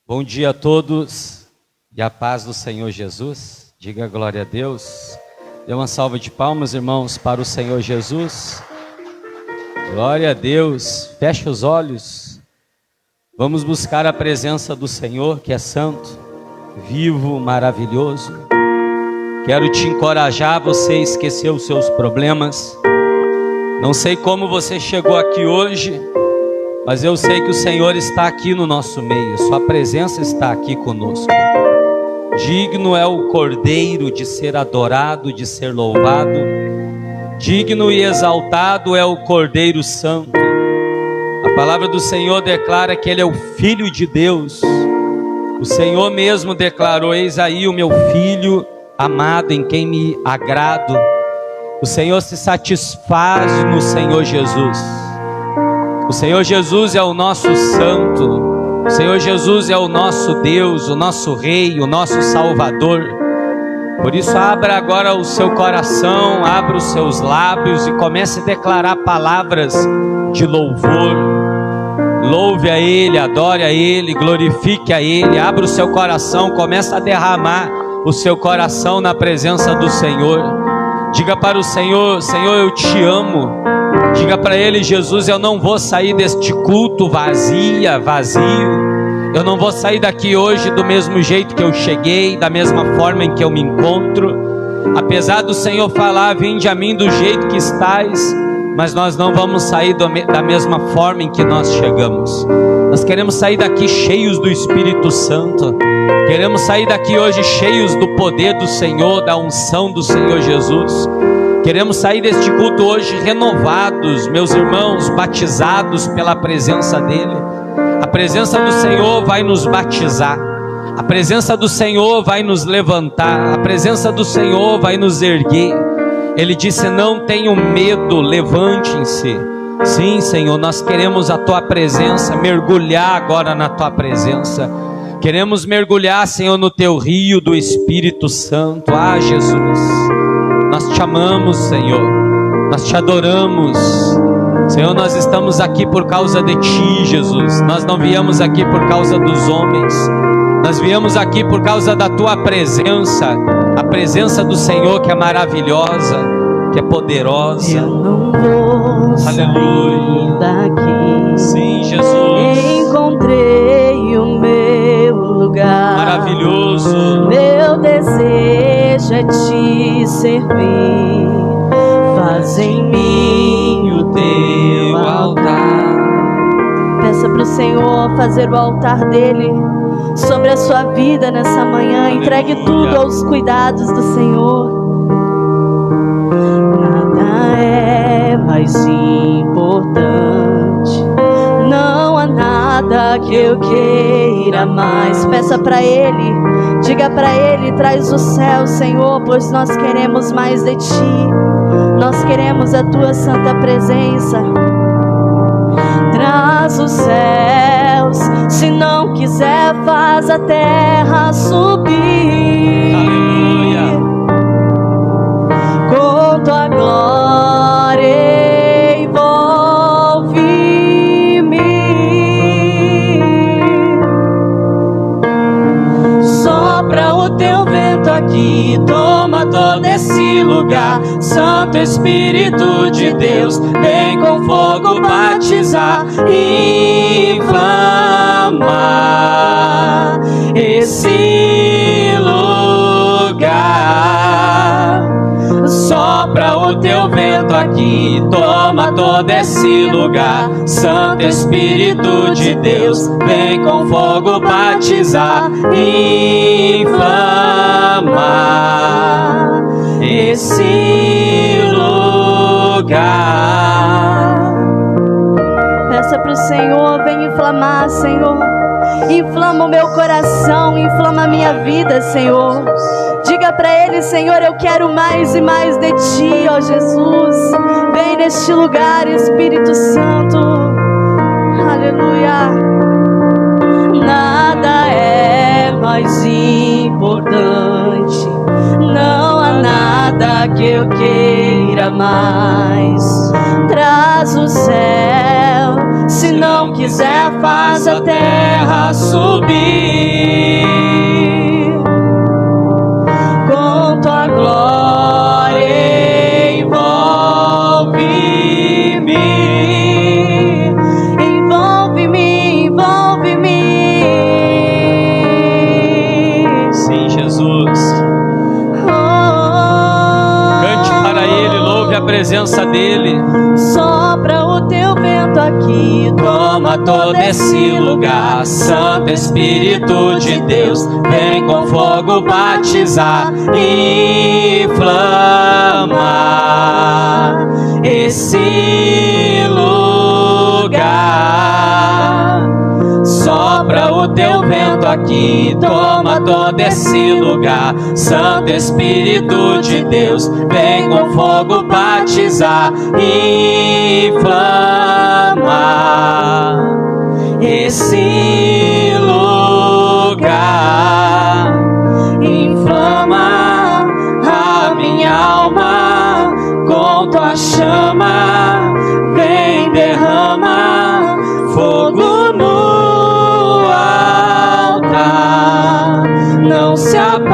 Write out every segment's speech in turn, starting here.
Bom dia a todos e a paz do Senhor Jesus. Diga glória a Deus. Dê uma salva de palmas, irmãos, para o Senhor Jesus. Glória a Deus. Feche os olhos. Vamos buscar a presença do Senhor, que é santo, vivo, maravilhoso. Quero te encorajar a você esquecer os seus problemas. Não sei como você chegou aqui hoje, mas eu sei que o Senhor está aqui no nosso meio. Sua presença está aqui conosco. Digno é o Cordeiro de ser adorado, de ser louvado. Digno e exaltado é o Cordeiro Santo. A palavra do Senhor declara que Ele é o Filho de Deus. O Senhor mesmo declarou: eis aí o meu Filho amado, em quem me agrado. O Senhor se satisfaz no Senhor Jesus. O Senhor Jesus é o nosso santo. O Senhor Jesus é o nosso Deus, o nosso Rei, o nosso Salvador. Por isso abra agora o seu coração, abra os seus lábios e comece a declarar palavras de louvor. Louve a Ele, adore a Ele, glorifique a Ele. Abra o seu coração, comece a derramar o seu coração na presença do Senhor. Diga para o Senhor: Senhor, eu te amo. Diga para Ele: Jesus, eu não vou sair deste culto vazio. Eu não vou sair daqui hoje do mesmo jeito que eu cheguei, da mesma forma em que eu me encontro. Apesar do Senhor falar: vinde a mim do jeito que estais, mas nós não vamos sair da mesma forma em que nós chegamos. Nós queremos sair daqui cheios do Espírito Santo. Queremos sair daqui hoje cheios do poder do Senhor, da unção do Senhor Jesus. Queremos sair deste culto hoje renovados, meus irmãos, batizados pela presença dEle. A presença do Senhor vai nos batizar. A presença do Senhor vai nos levantar. A presença do Senhor vai nos erguer. Ele disse: não tenham medo, levantem-se. Sim, Senhor, nós queremos a Tua presença, mergulhar agora na Tua presença. Queremos mergulhar, Senhor, no Teu rio do Espírito Santo. Ah, Jesus, nós te amamos, Senhor, nós te adoramos. Senhor, nós estamos aqui por causa de Ti, Jesus. Nós não viemos aqui por causa dos homens. Nós viemos aqui por causa da Tua presença. A presença do Senhor, que é maravilhosa, que é poderosa. Eu não vou sair daqui. Sim, Jesus. Encontrei o meu lugar. Maravilhoso. Meu desejo é te servir. Faz em mim o teu altar. Peça para o Senhor fazer o altar dele sobre a sua vida nessa manhã. Aleluia. Entregue tudo aos cuidados do Senhor. Nada é mais importante. Não há nada que eu queira mais. Peça para Ele, diga para Ele: traz o céu, Senhor, pois nós queremos mais de Ti. Nós queremos a Tua santa presença. Traz os céus, se não quiser, faz a terra subir. Aleluia. Com Tua glória envolve-me. Sopra o Teu vento aqui, toma todo esse lugar. Santo Espírito de Deus, vem com fogo batizar, inflamar esse lugar. Sopra o Teu vento aqui, toma todo esse lugar. Santo Espírito de Deus, vem com fogo batizar, inflamar esse lugar. Peça para o Senhor: vem inflamar, Senhor. Inflama o meu coração, inflama a minha vida, Senhor. Diga para Ele: Senhor, eu quero mais e mais de Ti, ó Jesus. Vem neste lugar, Espírito Santo. Aleluia. Nada é mais importante. Não há nada que eu queira mais. Traz o céu, Se não quiser, faz a terra subir. Com tua glória envolve-me, envolve-me, envolve-me. Sim, Jesus. Cante para Ele, louve a presença dEle. Sopra o teu vento aqui, Toma todo esse lugar, Santo Espírito de Deus, vem com fogo batizar, inflama esse lugar. Sopra o teu vento aqui, toma todo esse lugar, Santo Espírito de Deus, vem com fogo batizar, inflama esse lugar, inflama a minha alma com tua chama, vem derrama fogo no altar, não se apagará,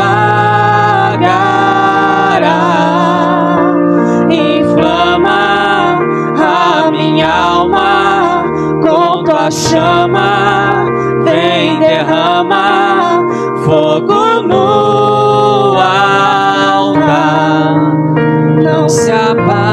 inflama a minha alma com tua chama, vem derrama fogo no altar, não se apagará.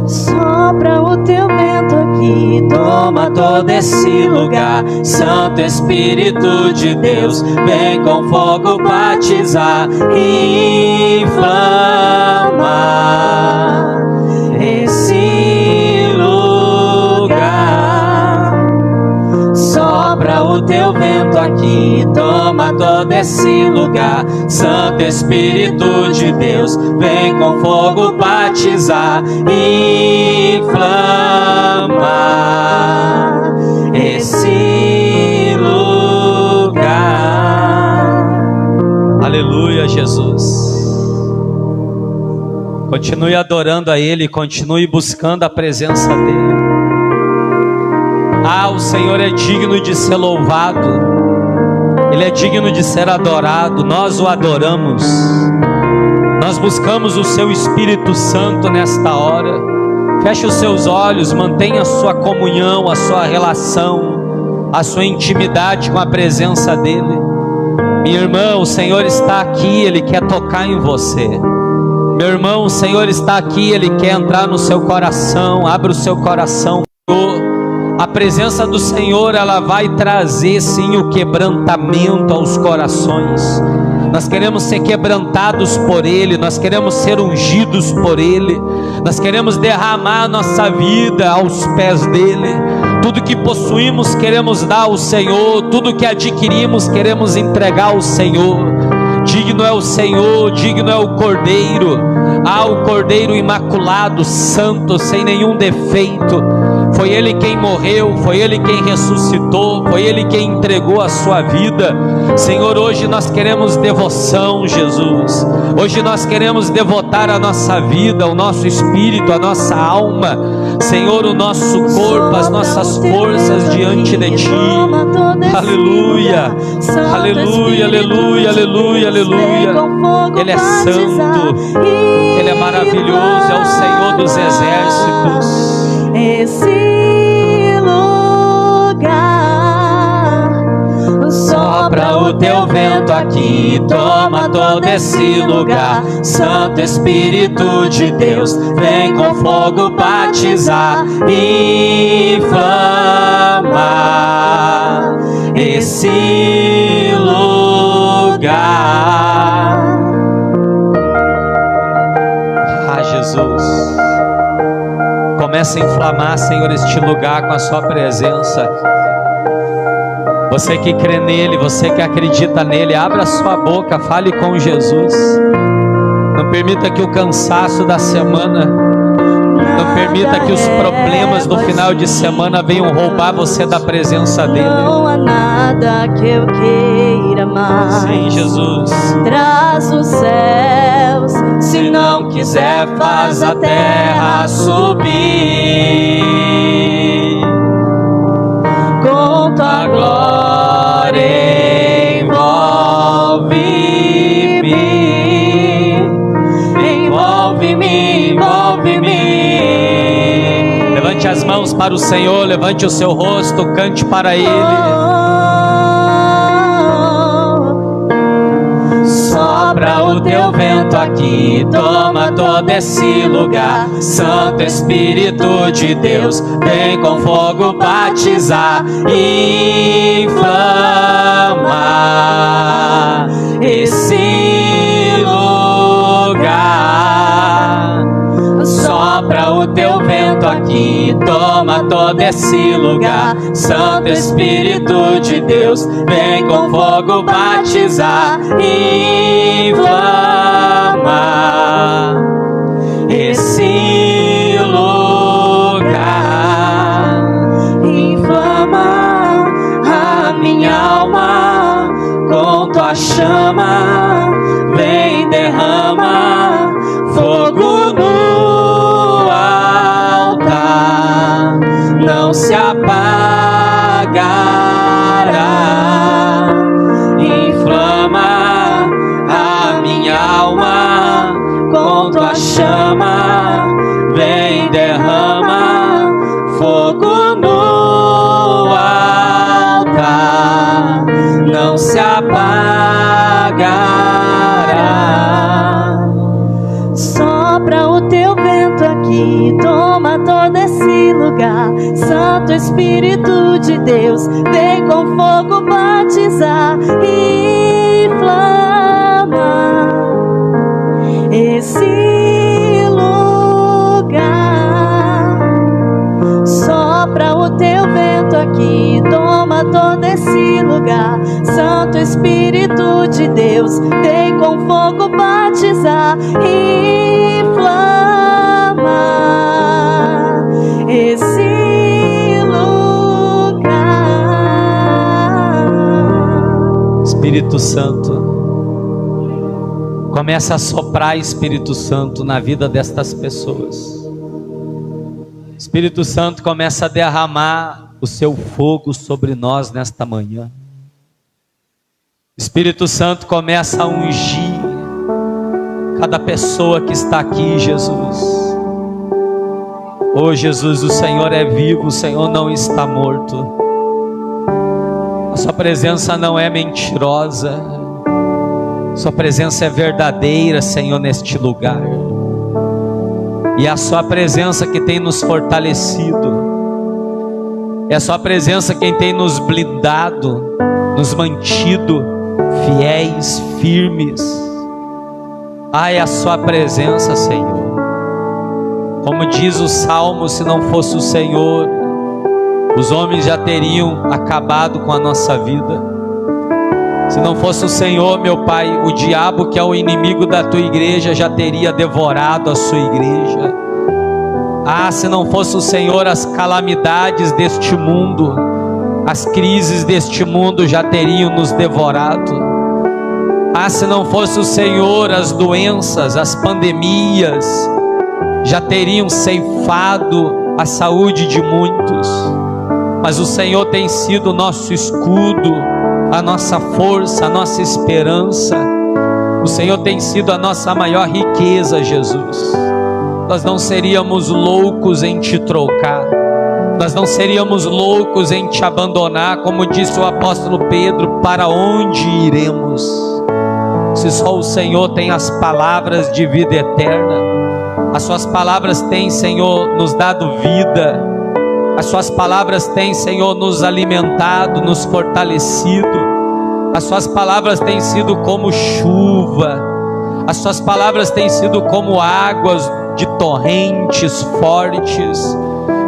sopra o teu vento aqui, Toma todo esse lugar, Santo Espírito de Deus, vem com fogo batizar, inflama esse lugar. Sopra o teu vento aqui, toma todo esse lugar, Santo Espírito de Deus, vem com fogo batizar, inflama esse lugar. Aleluia, Jesus. Continue adorando a Ele, continue buscando a presença dEle. Ah, o Senhor é digno de ser louvado, Ele é digno de ser adorado, nós o adoramos, nós buscamos o Seu Espírito Santo nesta hora. Feche os seus olhos, mantenha a sua comunhão, a sua relação, a sua intimidade com a presença dEle. Minha irmã, o Senhor está aqui, Ele quer tocar em você. Meu irmão, o Senhor está aqui, Ele quer entrar no seu coração. Abra o seu coração. A presença do Senhor, ela vai trazer sim o quebrantamento aos corações. Nós queremos ser quebrantados por Ele, nós queremos ser ungidos por Ele, nós queremos derramar a nossa vida aos pés dEle. Tudo que possuímos queremos dar ao Senhor, tudo que adquirimos queremos entregar ao Senhor. Digno é o Senhor, digno é o Cordeiro. Ah, o Cordeiro imaculado, santo, sem nenhum defeito. Foi Ele quem morreu, foi Ele quem ressuscitou, foi Ele quem entregou a sua vida. Senhor, hoje nós queremos devoção, Jesus. Hoje nós queremos devotar a nossa vida, o nosso espírito, a nossa alma, Senhor, o nosso corpo, as nossas forças diante de Ti. Aleluia, aleluia, aleluia, aleluia, aleluia. Ele é santo, Ele é maravilhoso, é o Senhor dos exércitos. Esse lugar, sopra o teu vento aqui, toma todo esse lugar, Santo Espírito de Deus, vem com fogo batizar, inflama esse lugar. Ah, Jesus, comece a inflamar, Senhor, este lugar com a sua presença. Você que crê nele, você que acredita nele, abra a sua boca, fale com Jesus. Não permita que o cansaço da semana, não permita que os problemas do final de semana venham roubar você da presença dele. Não há nada que eu queira mais. Sim, Jesus. Traz os céus, se não quiser quiser, faz a terra subir. Com tua glória envolve-me, envolve-me, envolve-me. Levante as mãos para o Senhor, levante o seu rosto, cante para Ele. Sopra o teu vento aqui, toma todo esse lugar. Santo Espírito de Deus, vem com fogo batizar. Inflama esse lugar. Sopra o teu vento aqui, toma todo esse lugar. Santo Espírito de Deus, vem com fogo batizar. Inflama esse lugar. Inflama a minha alma com tua chama. Vem, derrama fogo no altar, não se apagará. Inflama a minha alma com tua chama. Vem, derrama fogo no altar, não se apagará. Sopra o teu vento aqui, toma todo esse lugar. Santo Espírito de Deus, vem com fogo batizar. Inflama esse lugar. Sopra o teu vento aqui, toma todo esse lugar. Santo Espírito de Deus, vem com fogo batizar. Inflama esse lugar. Espírito Santo, começa a soprar, Espírito Santo, na vida destas pessoas. Espírito Santo, começa a derramar o seu fogo sobre nós nesta manhã. Espírito Santo, começa a ungir cada pessoa que está aqui, Jesus. Oh Jesus, o Senhor é vivo, o Senhor não está morto. A sua presença não é mentirosa. Sua presença é verdadeira, Senhor, neste lugar. E é a sua presença que tem nos fortalecido. É a sua presença quem tem nos blindado, nos mantido fiéis, firmes. É a sua presença, Senhor. Como diz o Salmo, se não fosse o Senhor, os homens já teriam acabado com a nossa vida. Se não fosse o Senhor, meu Pai, o diabo, que é o inimigo da tua igreja, já teria devorado a sua igreja. Se não fosse o Senhor, as calamidades deste mundo, as crises deste mundo já teriam nos devorado. Se não fosse o Senhor, as doenças, as pandemias já teriam ceifado a saúde de muitos. Mas o Senhor tem sido o nosso escudo, a nossa força, a nossa esperança. O Senhor tem sido a nossa maior riqueza, Jesus. Nós não seríamos loucos em te trocar. Nós não seríamos loucos em te abandonar, como disse o apóstolo Pedro: para onde iremos? Se só o Senhor tem as palavras de vida eterna. As suas palavras têm, Senhor, nos dado vida. As suas palavras têm, Senhor, nos alimentado, nos fortalecido. As suas palavras têm sido como chuva. As suas palavras têm sido como águas de torrentes fortes.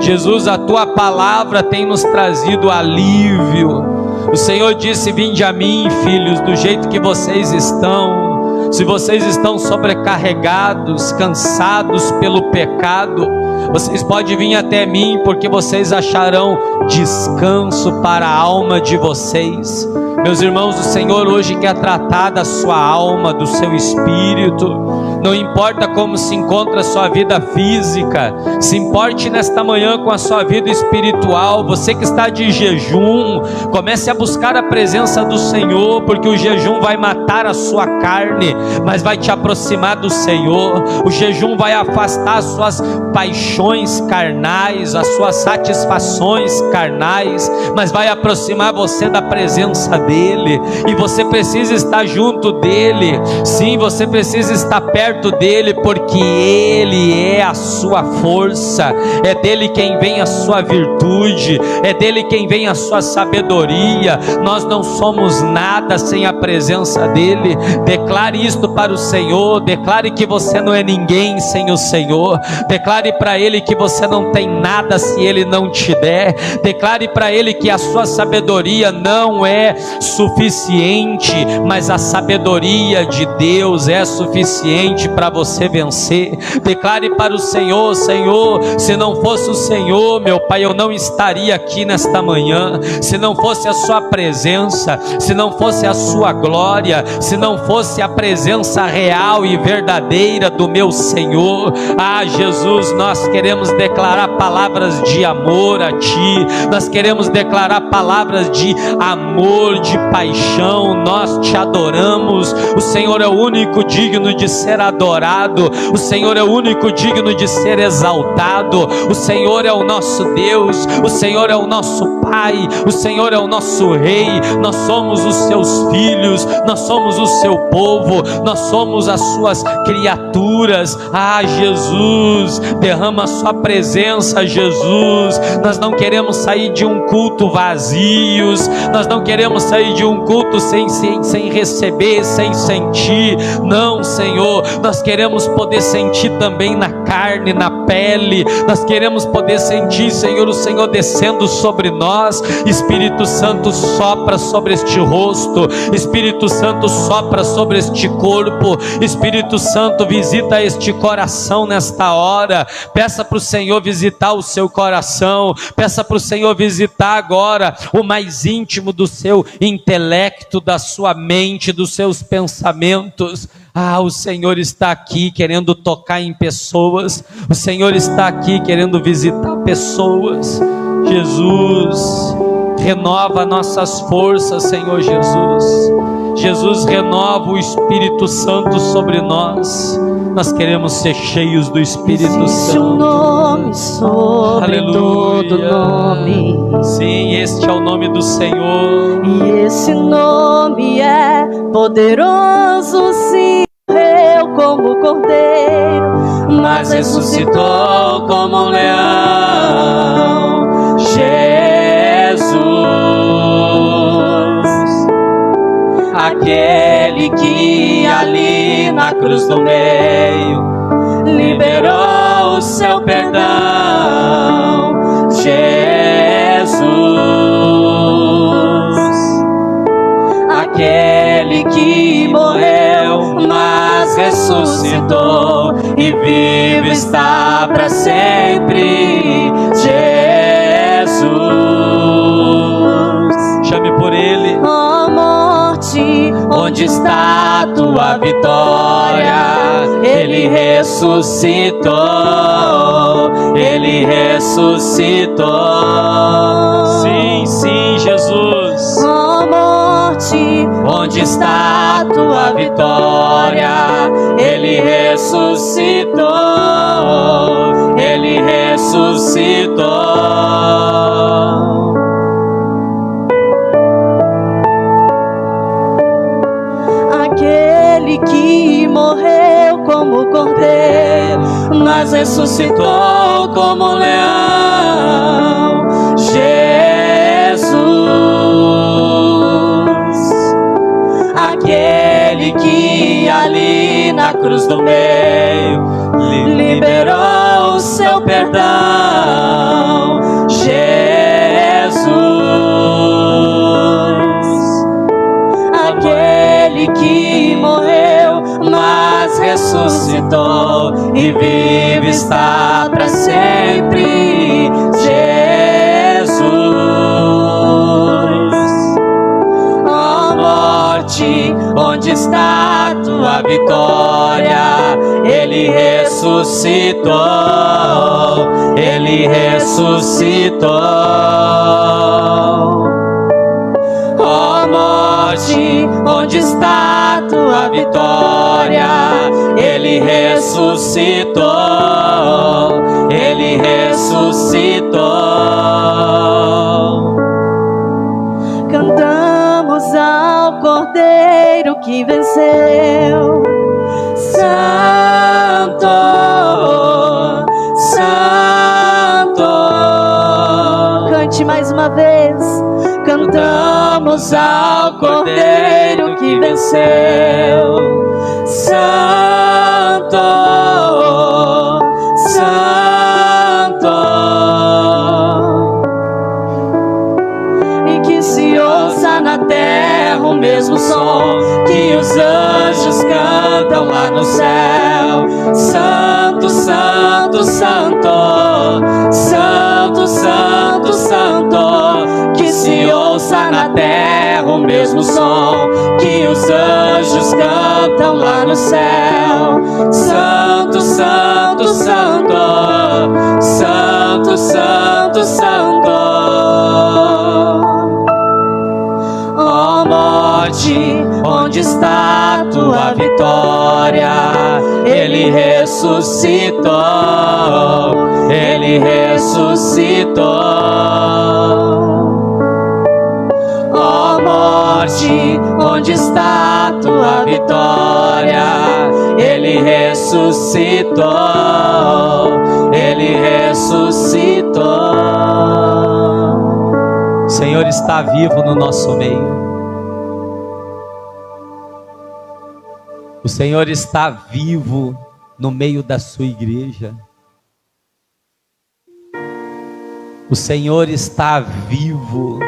Jesus, a tua palavra tem nos trazido alívio. O Senhor disse: vinde a mim, filhos, do jeito que vocês estão. Se vocês estão sobrecarregados, cansados pelo pecado, vocês podem vir até mim, porque vocês acharão descanso para a alma de vocês. Meus irmãos, o Senhor hoje quer tratar da sua alma, do seu espírito. Não importa como se encontra a sua vida física, se importe nesta manhã com a sua vida espiritual. Você que está de jejum, comece a buscar a presença do Senhor, porque o jejum vai matar a sua carne, mas vai te aproximar do Senhor. O jejum vai afastar as suas paixões carnais, as suas satisfações carnais, mas vai aproximar você da presença dele. E você precisa estar junto dele. Sim, você precisa estar perto dele, porque ele é a sua força, é dele quem vem a sua virtude, é dele quem vem a sua sabedoria. Nós não somos nada sem a presença dele. Declare isto para o Senhor. Declare que você não é ninguém sem o Senhor. Declare para ele que você não tem nada se ele não te der. Declare para ele que a sua sabedoria não é suficiente, mas a sabedoria de Deus é suficiente para você vencer. Declare para o Senhor: Senhor, se não fosse o Senhor, meu Pai, eu não estaria aqui nesta manhã. Se não fosse a sua presença, se não fosse a sua glória, se não fosse a presença real e verdadeira do meu Senhor. Ah, Jesus, nós queremos declarar palavras de amor a Ti. Nós queremos declarar palavras de amor, de paixão. Nós te adoramos. O Senhor é o único digno de ser adorado. O Senhor é o único digno de ser exaltado. O Senhor é o nosso Deus. O Senhor é o nosso Pai. O Senhor é o nosso Rei. Nós somos os seus filhos. Nós somos o seu povo. Nós somos as suas criaturas. Ah, Jesus, derrama a sua presença, Jesus. Nós não queremos sair de um culto vazios. Nós não queremos sair de um culto sem receber, sem sentir. Não, Senhor, nós queremos poder sentir também na carne, na pele. Nós queremos poder sentir, Senhor, o Senhor descendo sobre nós. Espírito Santo, sopra sobre este rosto. Espírito Santo, sopra sobre este corpo. Espírito Santo, visita este coração nesta hora. Peça para o Senhor visitar o seu coração. Peça para o Senhor visitar agora o mais íntimo do seu intelecto, da sua mente, dos seus pensamentos. Ah, o Senhor está aqui querendo tocar em pessoas. O Senhor está aqui querendo visitar pessoas. Jesus, renova nossas forças, Senhor Jesus. Jesus, renova o Espírito Santo sobre nós. Nós queremos ser cheios do Espírito Existe Santo. um nome sobre todo nome. Sim, este é o nome do Senhor. E esse nome é poderoso, sim. Morreu como cordeiro, mas ressuscitou como um leão. Jesus, aquele que ali na cruz do meio liberou o seu perdão. Jesus, aquele que morreu, mas ressuscitou e vivo está para sempre. Jesus, Chame por Ele. ó morte, onde está a tua vitória? Ele ressuscitou, Ele ressuscitou. Sim, sim, Jesus. Ó morte, onde está a tua vitória? Ele ressuscitou, Ele ressuscitou. Aquele que morreu como cordeiro, mas ressuscitou como um leão. Jesus, aquele que ali na cruz do meio liberou o seu perdão. Jesus, aquele que morreu, mas ressuscitou e vive está para sempre. Jesus, ó morte, onde está tua vitória? Ele ressuscitou, ele ressuscitou. Ó morte, onde está tua vitória? Ele ressuscitou, ele ressuscitou. Cantamos ao Cordeiro que venceu. Santo, Santo. Cante mais uma vez. Cantamos ao Cordeiro que venceu. Santo, Santo. E que se ouça na terra o mesmo som que os anjos cantam lá no céu. Santo, Santo, Santo. Santo, Santo, Santo. Que se ouça na terra o mesmo som que os anjos cantam lá no céu. Santo, Santo, Santo. Santo, Santo, Santo. Ó morte, onde está tua vitória? Ele ressuscitou, ele ressuscitou. Ó morte, onde está tua vitória? Ele ressuscitou, ele ressuscitou. O Senhor está vivo no nosso meio. O Senhor está vivo no meio da sua igreja. O Senhor está vivo.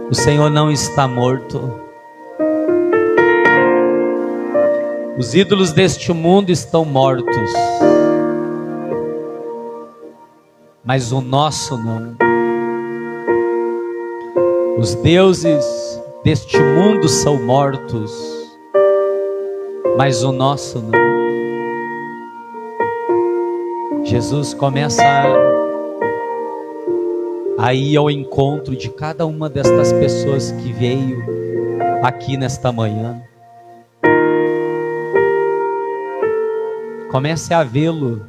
O Senhor não está morto. Os ídolos deste mundo estão mortos, mas o nosso não. Os deuses deste mundo são mortos, mas o nosso não. Jesus começa a ir ao encontro de cada uma destas pessoas que veio aqui nesta manhã. Comece a vê-lo,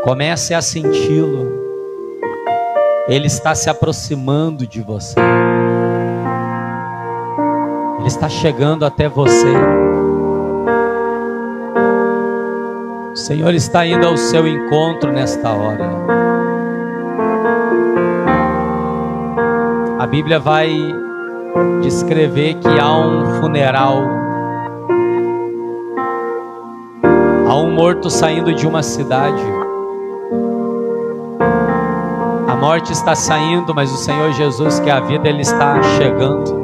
comece a senti-lo. Ele está se aproximando de você. Ele está chegando até você. O Senhor está indo ao seu encontro nesta hora. A Bíblia vai descrever que há um funeral. Há um morto saindo de uma cidade. A morte está saindo, mas o Senhor Jesus, que é a vida, Ele está chegando.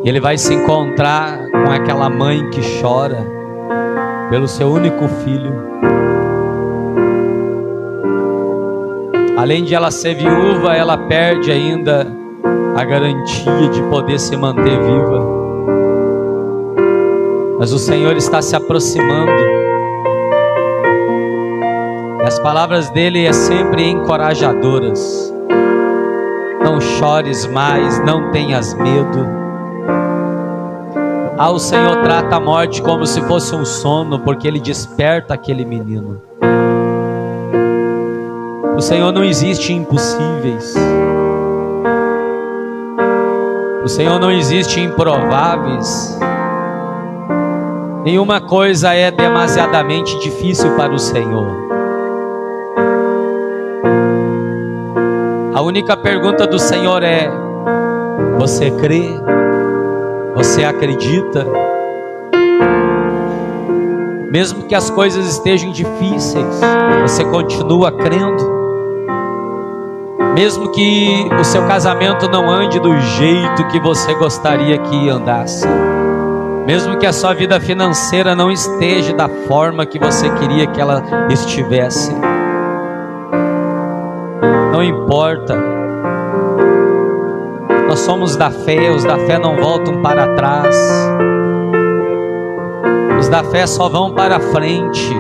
E Ele vai se encontrar com aquela mãe que chora pelo seu único filho. Além de ela ser viúva, ela perde ainda a garantia de poder se manter viva. Mas o Senhor está se aproximando. E as palavras dele é sempre encorajadoras. Não chores mais, não tenhas medo. O Senhor trata a morte como se fosse um sono, porque Ele desperta aquele menino. O Senhor não existe impossíveis. O Senhor não existe improváveis. Nenhuma coisa é demasiadamente difícil para o Senhor. A única pergunta do Senhor é: você crê? Você acredita? Mesmo que as coisas estejam difíceis, você continua crendo? Mesmo que o seu casamento não ande do jeito que você gostaria que andasse, mesmo que a sua vida financeira não esteja da forma que você queria que ela estivesse, não importa. nós somos da fé, os da fé não voltam para trás. Os da fé só vão para frente.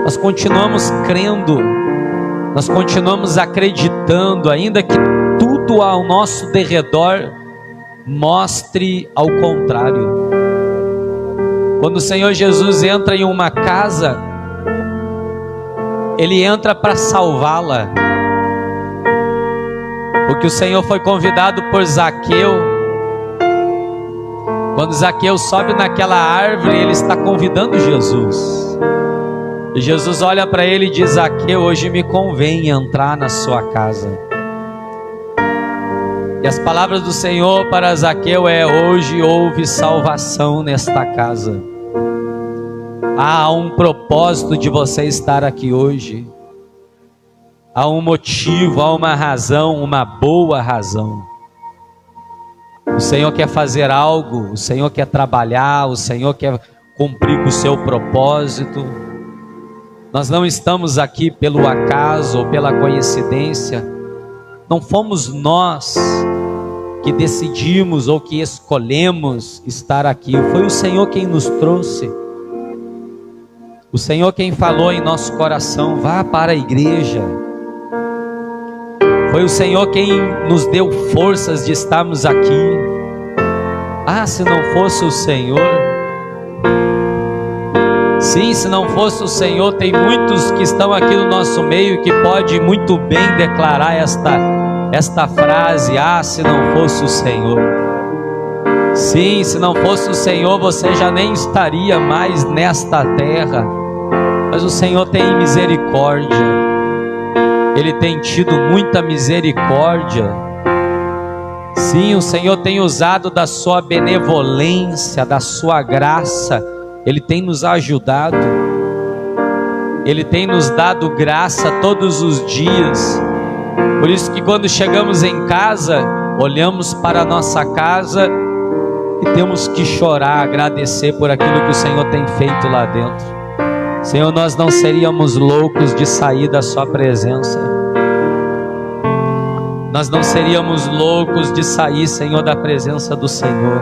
Nós continuamos crendo, nós continuamos acreditando, ainda que tudo ao nosso derredor mostre ao contrário. Quando o Senhor Jesus entra em uma casa, Ele entra para salvá-la. Porque o Senhor foi convidado por Zaqueu. Quando Zaqueu sobe naquela árvore, ele está convidando Jesus. E Jesus olha para ele e diz: Zaqueu, hoje me convém entrar na sua casa. E as palavras do Senhor para Zaqueu é: hoje houve salvação nesta casa. Há um propósito de você estar aqui hoje. Há um motivo, há uma razão, uma boa razão. O Senhor quer fazer algo, o Senhor quer trabalhar, o Senhor quer cumprir com o seu propósito. Nós não estamos aqui pelo acaso ou pela coincidência. Não fomos nós que decidimos ou que escolhemos estar aqui. Foi o Senhor quem nos trouxe. O Senhor quem falou em nosso coração: vá para a igreja. Foi o Senhor quem nos deu forças de estarmos aqui. Ah, se não fosse o Senhor. Sim, se não fosse o Senhor, tem muitos que estão aqui no nosso meio que pode muito bem declarar esta frase: ah, se não fosse o Senhor. Sim, se não fosse o Senhor, você já nem estaria mais nesta terra. Mas o Senhor tem misericórdia. Ele tem tido muita misericórdia. Sim, o Senhor tem usado da sua benevolência, da sua graça. Ele tem nos ajudado. Ele tem nos dado graça todos os dias. Por isso que quando chegamos em casa, olhamos para a nossa casa e temos que chorar, agradecer por aquilo que o Senhor tem feito lá dentro. Senhor, nós não seríamos loucos de sair da sua presença. Nós não seríamos loucos de sair, Senhor, da presença do Senhor.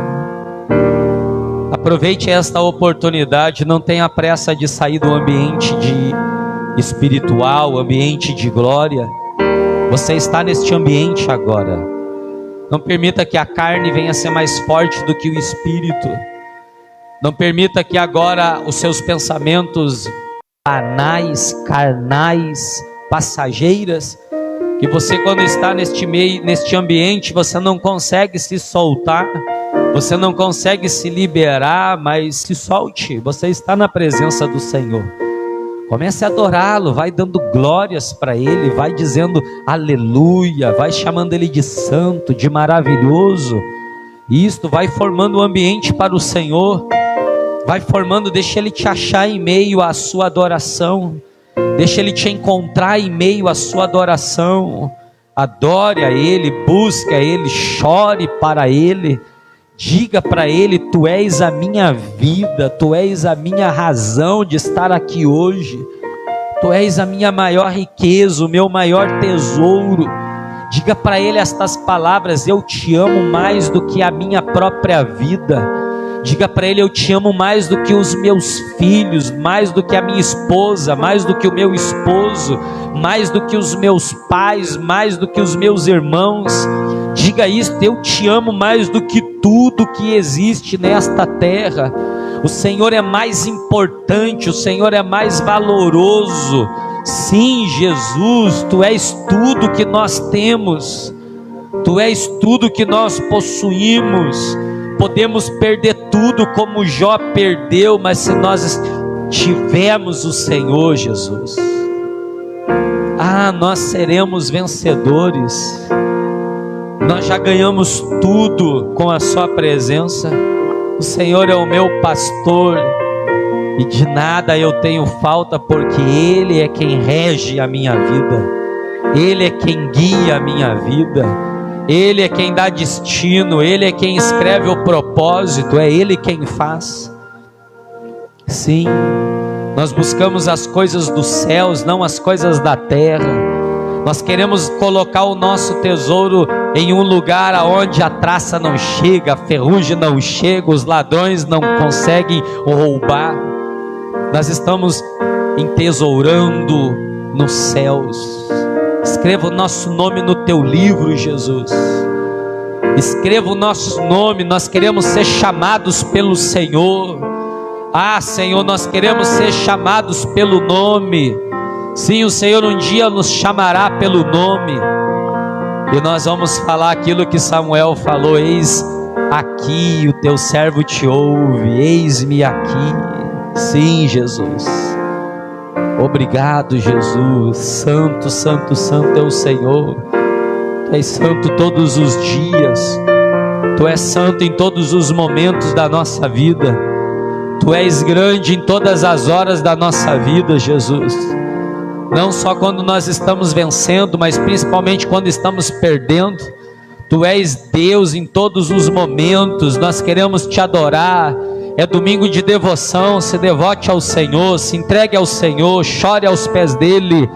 Aproveite esta oportunidade, não tenha pressa de sair do ambiente espiritual, ambiente de glória. Você está neste ambiente agora. Não permita que a carne venha ser mais forte do que o espírito. Não permita que agora os seus pensamentos banais, carnais, passageiras, que você, quando está neste ambiente, você não consegue se soltar, você não consegue se liberar, mas se solte. Você está na presença do Senhor. Comece a adorá-lo, vai dando glórias para Ele, vai dizendo aleluia, vai chamando Ele de santo, de maravilhoso. E isto vai formando um ambiente para o Senhor. Vai formando, deixa Ele te achar em meio à sua adoração. Deixa Ele te encontrar em meio à sua adoração. Adore a Ele, busque a Ele, chore para Ele. Diga para Ele: Tu és a minha vida, Tu és a minha razão de estar aqui hoje. Tu és a minha maior riqueza, o meu maior tesouro. Diga para Ele estas palavras: eu te amo mais do que a minha própria vida. Diga para Ele: eu te amo mais do que os meus filhos, mais do que a minha esposa, mais do que o meu esposo, mais do que os meus pais, mais do que os meus irmãos. Diga isso: eu te amo mais do que tudo que existe nesta terra. O Senhor é mais importante, o Senhor é mais valoroso. Sim, Jesus, Tu és tudo que nós temos, Tu és tudo que nós possuímos. Podemos perder tudo como Jó perdeu, mas se nós tivermos o Senhor Jesus, nós seremos vencedores. Nós já ganhamos tudo com a sua presença. O Senhor é o meu pastor e de nada eu tenho falta, porque Ele é quem rege a minha vida. Ele é quem guia a minha vida. Ele é quem dá destino, Ele é quem escreve o propósito, é Ele quem faz. Sim, nós buscamos as coisas dos céus, não as coisas da terra. Nós queremos colocar o nosso tesouro em um lugar aonde a traça não chega, a ferrugem não chega, os ladrões não conseguem roubar. Nós estamos entesourando nos céus. Escreva o nosso nome no teu livro, Jesus. Escreva o nosso nome. Nós queremos ser chamados pelo Senhor. Ah, Senhor, nós queremos ser chamados pelo nome. Sim, o Senhor um dia nos chamará pelo nome. E nós vamos falar aquilo que Samuel falou: eis aqui, o teu servo te ouve, eis-me aqui. Sim, Jesus. Obrigado, Jesus. Santo, santo, santo é o Senhor. Tu és santo todos os dias. Tu és santo em todos os momentos da nossa vida. Tu és grande em todas as horas da nossa vida, Jesus. Não só quando nós estamos vencendo, mas principalmente quando estamos perdendo. Tu és Deus em todos os momentos. Nós queremos te adorar. É domingo de devoção. Se devote ao Senhor, se entregue ao Senhor, chore aos pés dele.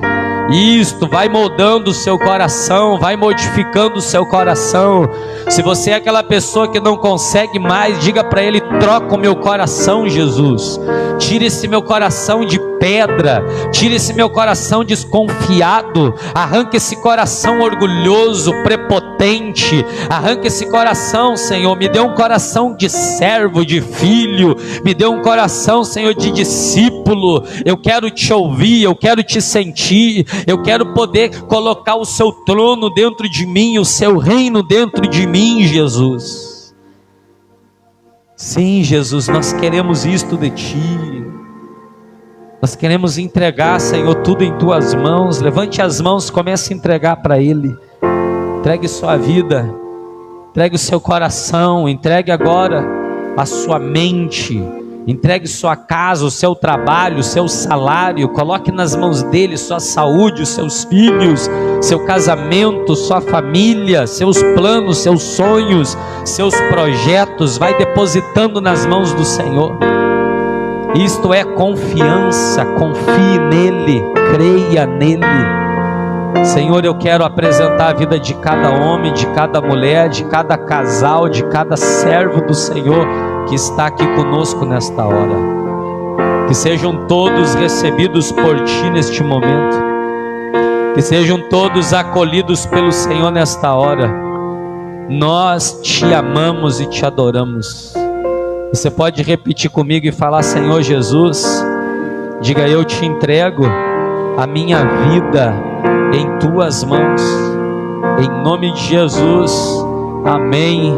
Isto vai moldando o seu coração, vai modificando o seu coração. Se você é aquela pessoa que não consegue mais, diga para ele: troca o meu coração, Jesus. Tira esse meu coração de pedra, tira esse meu coração desconfiado, arranca esse coração orgulhoso, prepotente, arranca esse coração, Senhor. Me dê um coração de servo, de filho, me dê um coração, Senhor, de discípulo. Eu quero te ouvir, eu quero te sentir, eu quero poder colocar o seu trono dentro de mim, o seu reino dentro de mim, Jesus. Sim, Jesus, nós queremos isto de ti. Nós queremos entregar, Senhor, tudo em tuas mãos. Levante as mãos, comece a entregar para ele. Entregue sua vida, entregue o seu coração, entregue agora a sua mente, entregue sua casa, o seu trabalho, o seu salário. Coloque nas mãos dele sua saúde, os seus filhos, seu casamento, sua família, seus planos, seus sonhos, seus projetos. Vai depositando nas mãos do Senhor. Isto é confiança. Confie nele, creia nele. Senhor, eu quero apresentar a vida de cada homem, de cada mulher, de cada casal, de cada servo do Senhor que está aqui conosco nesta hora. Que sejam todos recebidos por ti neste momento, que sejam todos acolhidos pelo Senhor nesta hora. Nós te amamos e te adoramos. Você pode repetir comigo e falar: Senhor Jesus, diga: eu te entrego a minha vida em tuas mãos, em nome de Jesus, amém.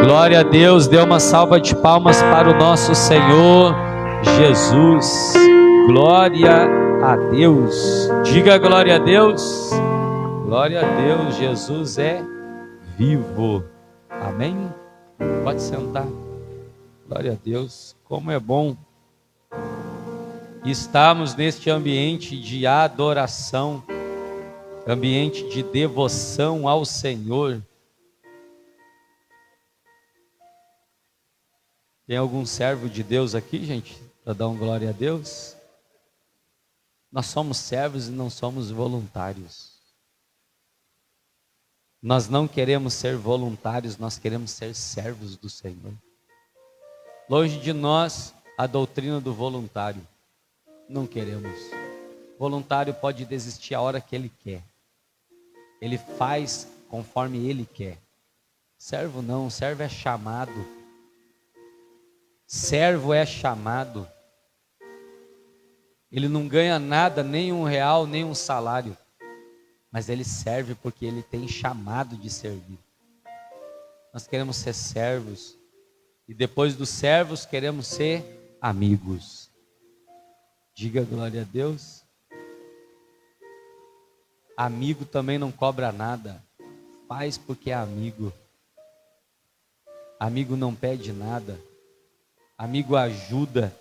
Glória a Deus. Dê uma salva de palmas para o nosso Senhor Jesus. Glória a Deus. Diga glória a Deus. Glória a Deus. Jesus é vivo. Amém. Pode sentar. Glória a Deus. Como é bom estarmos neste ambiente de adoração, ambiente de devoção ao Senhor. Tem algum servo de Deus aqui, gente, para dar um glória a Deus? Nós somos servos e não somos voluntários. Nós não queremos ser voluntários, nós queremos ser servos do Senhor. Longe de nós a doutrina do voluntário. Não queremos. Voluntário pode desistir a hora que ele quer. Ele faz conforme ele quer. Servo não, servo é chamado. Servo é chamado. Ele não ganha nada, nem R$1, nem um salário. Mas ele serve porque ele tem chamado de servir. Nós queremos ser servos. E depois dos servos queremos ser amigos. Diga glória a Deus. Amigo também não cobra nada. Faz porque é amigo. Amigo não pede nada. Amigo ajuda.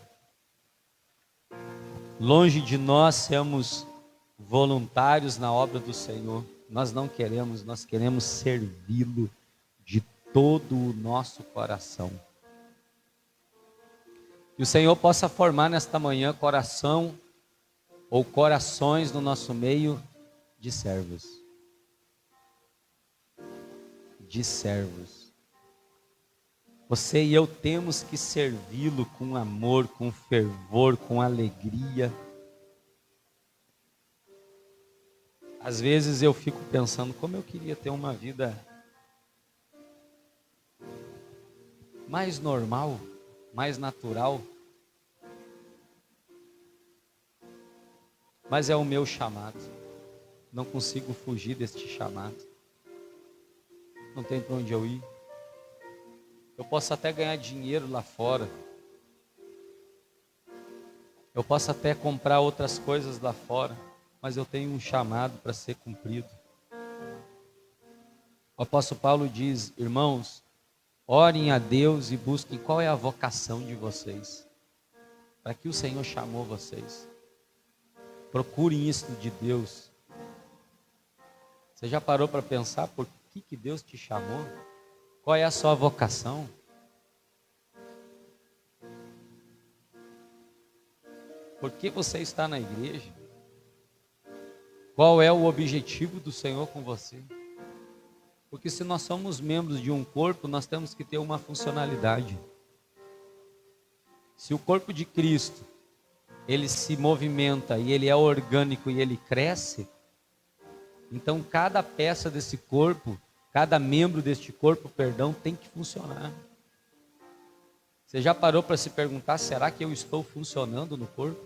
Longe de nós sermos voluntários na obra do Senhor. Nós não queremos, nós queremos servi-lo de todo o nosso coração. Que o Senhor possa formar nesta manhã coração ou corações no nosso meio de servos. De servos. Você e eu temos que servi-lo com amor, com fervor, com alegria. Às vezes eu fico pensando como eu queria ter uma vida mais normal, mais natural. Mas é o meu chamado. Não consigo fugir deste chamado. Não tem para onde eu ir. Eu posso até ganhar dinheiro lá fora. Eu posso até comprar outras coisas lá fora. Mas eu tenho um chamado para ser cumprido. O apóstolo Paulo diz: irmãos, orem a Deus e busquem qual é a vocação de vocês. Para que o Senhor chamou vocês. Procurem isso de Deus. Você já parou para pensar por que Deus te chamou? Qual é a sua vocação? Por que você está na igreja? Qual é o objetivo do Senhor com você? Porque se nós somos membros de um corpo, nós temos que ter uma funcionalidade. Se o corpo de Cristo, ele se movimenta e ele é orgânico e ele cresce, então cada peça desse corpo, cada membro deste corpo, tem que funcionar. Você já parou para se perguntar, será que eu estou funcionando no corpo?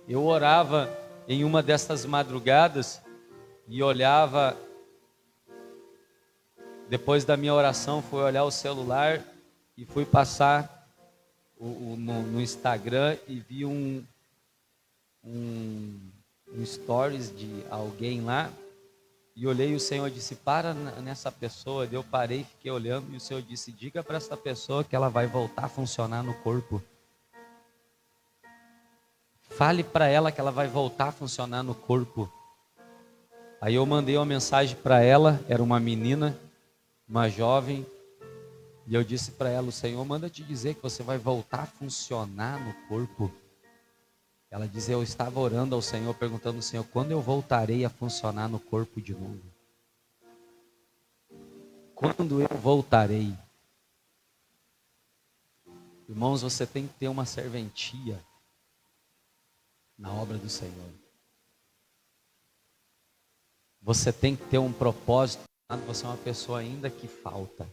Eu orava em uma dessas madrugadas e olhava, depois da minha oração, fui olhar o celular e fui passar no Instagram e vi um stories de alguém lá, e olhei e o Senhor disse, para nessa pessoa. Eu parei, fiquei olhando e o Senhor disse, diga para essa pessoa que ela vai voltar a funcionar no corpo. Fale para ela que ela vai voltar a funcionar no corpo. Aí eu mandei uma mensagem para ela, era uma menina, uma jovem, e eu disse para ela, o Senhor manda te dizer que você vai voltar a funcionar no corpo. Ela dizia, eu estava orando ao Senhor, perguntando ao Senhor, quando eu voltarei a funcionar no corpo de novo? Quando eu voltarei? Irmãos, você tem que ter uma serventia na obra do Senhor. Você tem que ter um propósito. Você é uma pessoa ainda que falta.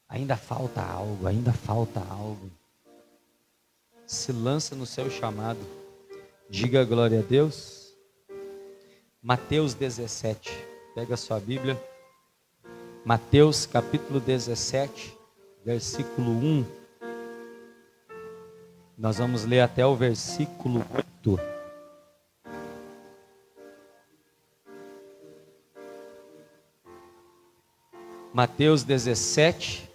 Ainda falta algo, ainda falta algo. Se lança no seu chamado. Diga glória a Deus. Mateus 17. Pega a sua Bíblia. Mateus capítulo 17, versículo 1. Nós vamos ler até o versículo 8. Mateus 17,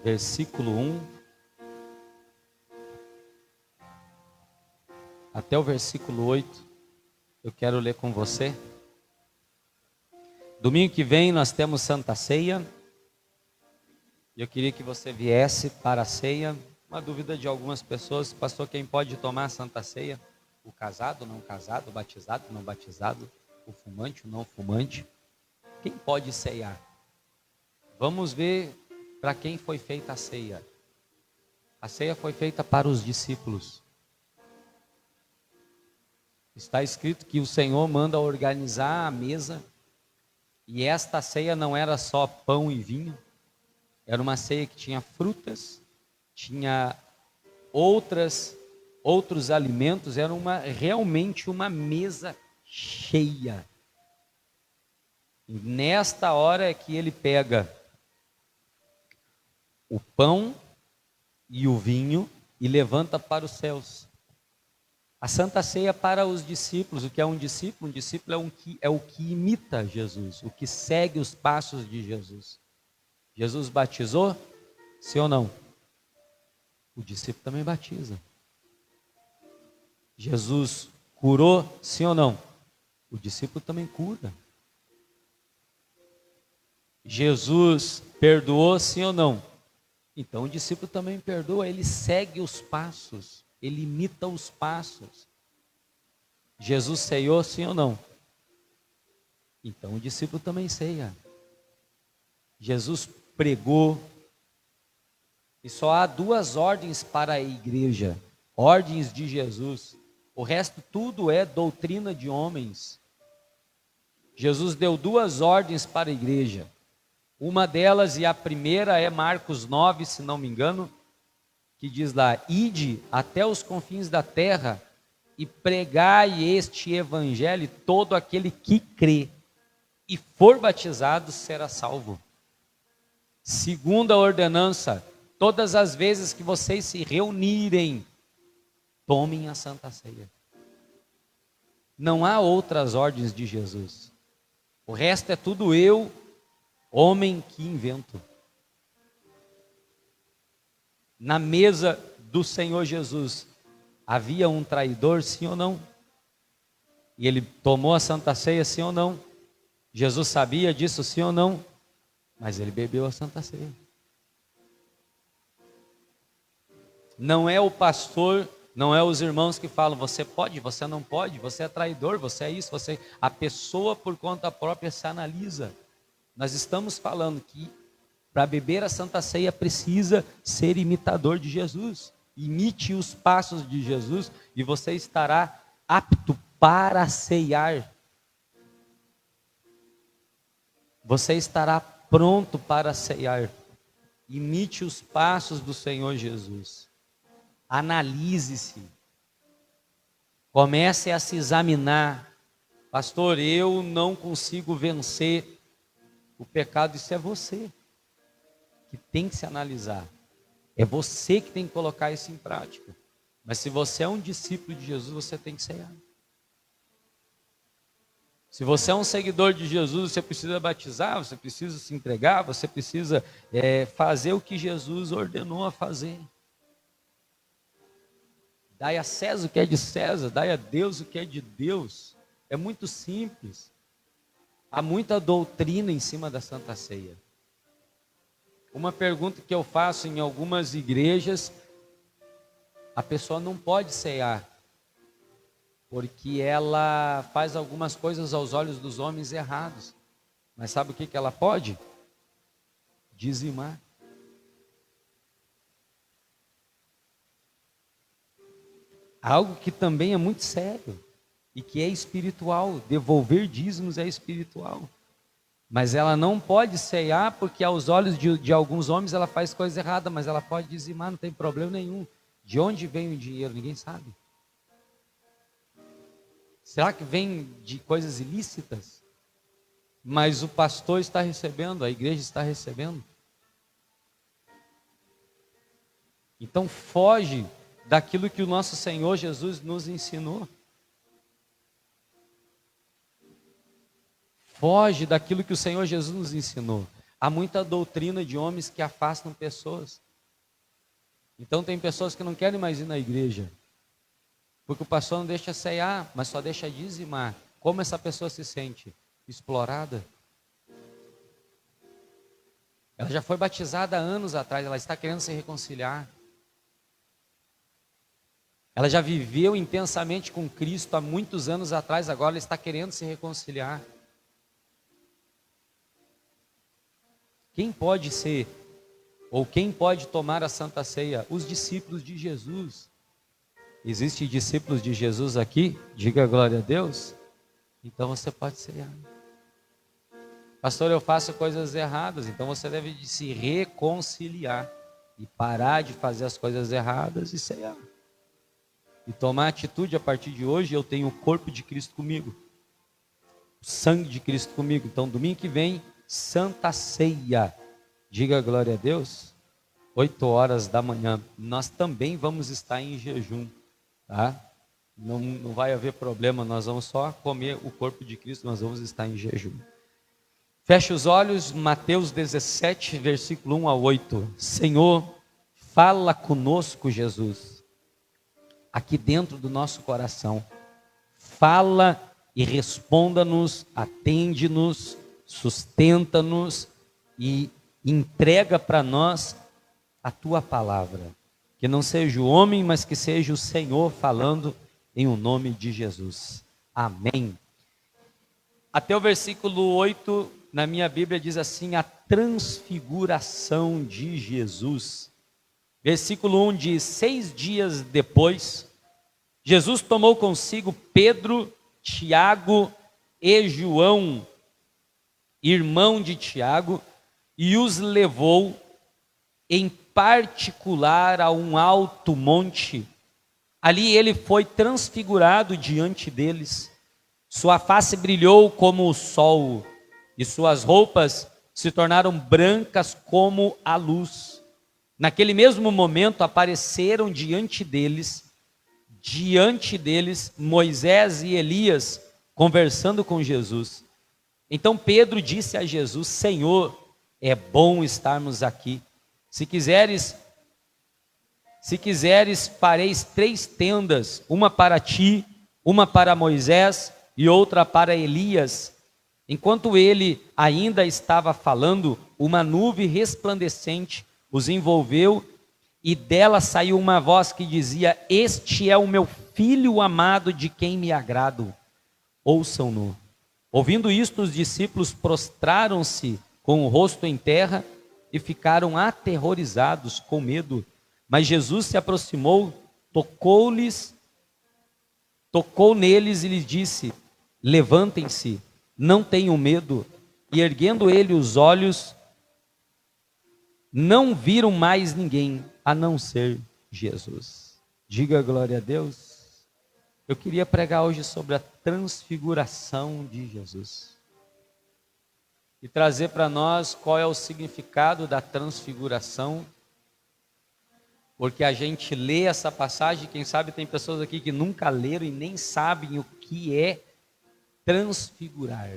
versículo 1. Até o versículo 8, eu quero ler com você. Domingo que vem nós temos Santa Ceia. Eu queria que você viesse para a ceia. Uma dúvida de algumas pessoas, pastor, quem pode tomar a Santa Ceia? O casado, o não casado, o batizado, o não batizado, o fumante, o não fumante. Quem pode ceiar? Vamos ver para quem foi feita a ceia. A ceia foi feita para os discípulos. Está escrito que o Senhor manda organizar a mesa, e esta ceia não era só pão e vinho, era uma ceia que tinha frutas, tinha outros alimentos, era realmente uma mesa cheia. E nesta hora é que ele pega o pão e o vinho e levanta para os céus. A Santa Ceia para os discípulos. O que é um discípulo? Um discípulo é o que imita Jesus, o que segue os passos de Jesus. Jesus batizou? Sim ou não? O discípulo também batiza. Jesus curou? Sim ou não? O discípulo também cura. Jesus perdoou? Sim ou não? Então o discípulo também perdoa, ele segue os passos. ele imita os passos. Jesus ceiou, sim ou não? Então o discípulo também ceia. Jesus pregou, e só há 2 ordens para a igreja, ordens de Jesus. O resto tudo é doutrina de homens. Jesus deu 2 ordens para a igreja. Uma delas, e a primeira, é Marcos 9, se não me engano, que diz lá: ide até os confins da terra e pregai este evangelho, todo aquele que crê e for batizado será salvo. Segunda ordenança: todas as vezes que vocês se reunirem, tomem a Santa Ceia. Não há outras ordens de Jesus. O resto é tudo eu, homem, que invento. Na mesa do Senhor Jesus, havia um traidor, sim ou não? E ele tomou a Santa Ceia, sim ou não? Jesus sabia disso, sim ou não? Mas ele bebeu a Santa Ceia. Não é o pastor, não é os irmãos que falam, você pode, você não pode, você é traidor, você é isso, você... A pessoa por conta própria se analisa. Nós estamos falando que para beber a Santa Ceia precisa ser imitador de Jesus. Imite os passos de Jesus e você estará apto para ceiar. Você estará pronto para ceiar. Imite os passos do Senhor Jesus. Analise-se. Comece a se examinar. Pastor, eu não consigo vencer o pecado. Isso é você que tem que se analisar. É você que tem que colocar isso em prática. Mas se você é um discípulo de Jesus, você tem que ceiar. Se você é um seguidor de Jesus, você precisa batizar, você precisa se entregar, você precisa fazer o que Jesus ordenou a fazer. Dai a César o que é de César, dai a Deus o que é de Deus. É muito simples. Há muita doutrina em cima da Santa Ceia. Uma pergunta que eu faço em algumas igrejas: a pessoa não pode ceiar, porque ela faz algumas coisas aos olhos dos homens errados. Mas sabe o que ela pode? Dizimar. Algo que também é muito sério e que é espiritual. Devolver dízimos é espiritual. Mas ela não pode ceiar porque aos olhos de alguns homens ela faz coisa errada, mas ela pode dizimar, não tem problema nenhum. De onde vem o dinheiro? Ninguém sabe. Será que vem de coisas ilícitas? Mas o pastor está recebendo, a igreja está recebendo. Então foge daquilo que o nosso Senhor Jesus nos ensinou. Foge daquilo que o Senhor Jesus nos ensinou. Há muita doutrina de homens que afastam pessoas. Então tem pessoas que não querem mais ir na igreja, porque o pastor não deixa ceiar, mas só deixa dizimar. Como essa pessoa se sente? Explorada. Ela já foi batizada há anos atrás, ela está querendo se reconciliar. Ela já viveu intensamente com Cristo há muitos anos atrás, agora ela está querendo se reconciliar. Quem pode ser, ou quem pode tomar a Santa Ceia? Os discípulos de Jesus. Existem discípulos de Jesus aqui? Diga glória a Deus. Então você pode ceiar. Pastor, eu faço coisas erradas. Então você deve se reconciliar e parar de fazer as coisas erradas e ceiar. E tomar atitude a partir de hoje. Eu tenho o corpo de Cristo comigo, o sangue de Cristo comigo. Então domingo que vem, Santa Ceia. Diga glória a Deus. 8 horas da manhã. Nós também vamos estar em jejum, tá? Não vai haver problema, nós vamos só comer o corpo de Cristo, nós vamos estar em jejum. Feche os olhos, Mateus 17, versículo 1 a 8. Senhor, fala conosco, Jesus, aqui dentro do nosso coração. Fala e responda-nos, atende-nos, sustenta-nos e entrega para nós a tua palavra. Que não seja o homem, mas que seja o Senhor falando em o nome de Jesus. Amém. Até o versículo 8, na minha Bíblia, diz assim: a transfiguração de Jesus. Versículo 1 diz: 6 dias depois, Jesus tomou consigo Pedro, Tiago e João, irmão de Tiago, e os levou em particular a um alto monte. Ali ele foi transfigurado diante deles. Sua face brilhou como o sol, e suas roupas se tornaram brancas como a luz. Naquele mesmo momento apareceram diante deles Moisés e Elias conversando com Jesus. Então Pedro disse a Jesus: Senhor, é bom estarmos aqui. Se quiseres, fareis 3 tendas, uma para ti, uma para Moisés e outra para Elias. Enquanto ele ainda estava falando, uma nuvem resplandecente os envolveu, e dela saiu uma voz que dizia: Este é o meu filho amado, de quem me agrado, ouçam-no. Ouvindo isto, os discípulos prostraram-se com o rosto em terra e ficaram aterrorizados com medo. Mas Jesus se aproximou, tocou neles e lhes disse: Levantem-se, não tenham medo. E erguendo ele os olhos, não viram mais ninguém a não ser Jesus. Diga glória a Deus. Eu queria pregar hoje sobre a transfiguração de Jesus e trazer para nós qual é o significado da transfiguração, porque a gente lê essa passagem, quem sabe tem pessoas aqui que nunca leram e nem sabem o que é transfigurar,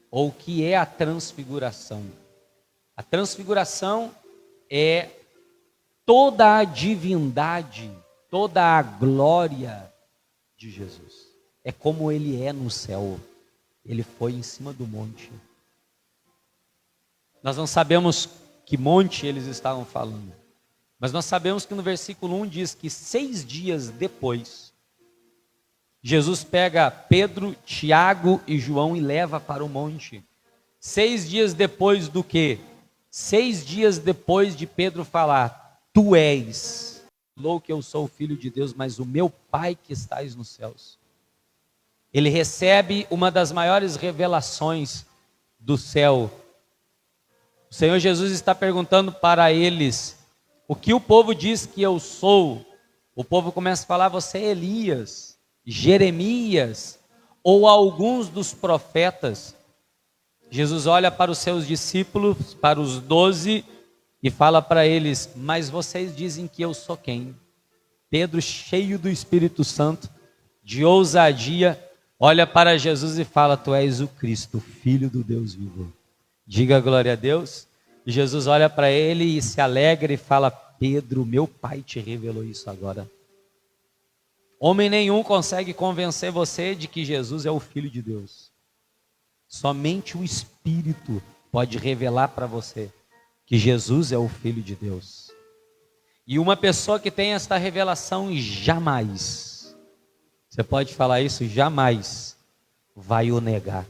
ou o que é a transfiguração. A transfiguração é toda a divindade, toda a glória de Jesus. É como ele é no céu. Ele foi em cima do monte. Nós não sabemos que monte eles estavam falando, mas nós sabemos que no versículo 1 diz que 6 dias depois, Jesus pega Pedro, Tiago e João e leva para o monte. 6 dias depois do quê? 6 dias depois de Pedro falar: Tu és, falou que eu sou o Filho de Deus, mas o meu Pai que estás nos céus. Ele recebe uma das maiores revelações do céu. O Senhor Jesus está perguntando para eles: o que o povo diz que eu sou? O povo começa a falar: você é Elias, Jeremias, ou alguns dos profetas. Jesus olha para os seus discípulos, para os 12, e fala para eles: mas vocês dizem que eu sou quem? Pedro, cheio do Espírito Santo, de ousadia, olha para Jesus e fala: Tu és o Cristo, Filho do Deus vivo. Diga glória a Deus. E Jesus olha para ele e se alegra e fala: Pedro, meu Pai te revelou isso agora. Homem nenhum consegue convencer você de que Jesus é o Filho de Deus. Somente o Espírito pode revelar para você que Jesus é o Filho de Deus. E uma pessoa que tem esta revelação jamais, você pode falar isso, jamais vai o negar.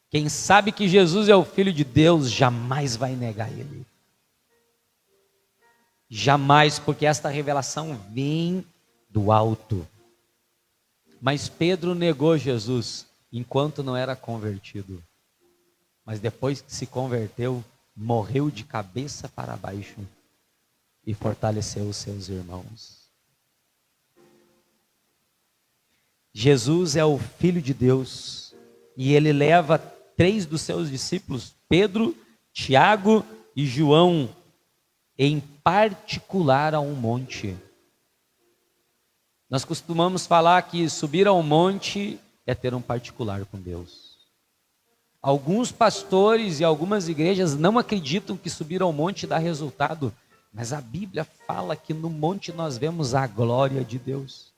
Quem sabe que Jesus é o Filho de Deus, jamais vai negar Ele. Jamais, porque esta revelação vem do alto. Mas Pedro negou Jesus enquanto não era convertido. Mas depois que se converteu, morreu de cabeça para baixo e fortaleceu os seus irmãos. Jesus é o Filho de Deus e ele leva 3 dos seus discípulos, Pedro, Tiago e João, em particular a um monte. Nós costumamos falar que subir ao monte é ter um particular com Deus. Alguns pastores e algumas igrejas não acreditam que subir ao monte dá resultado, mas a Bíblia fala que no monte nós vemos a glória de Deus.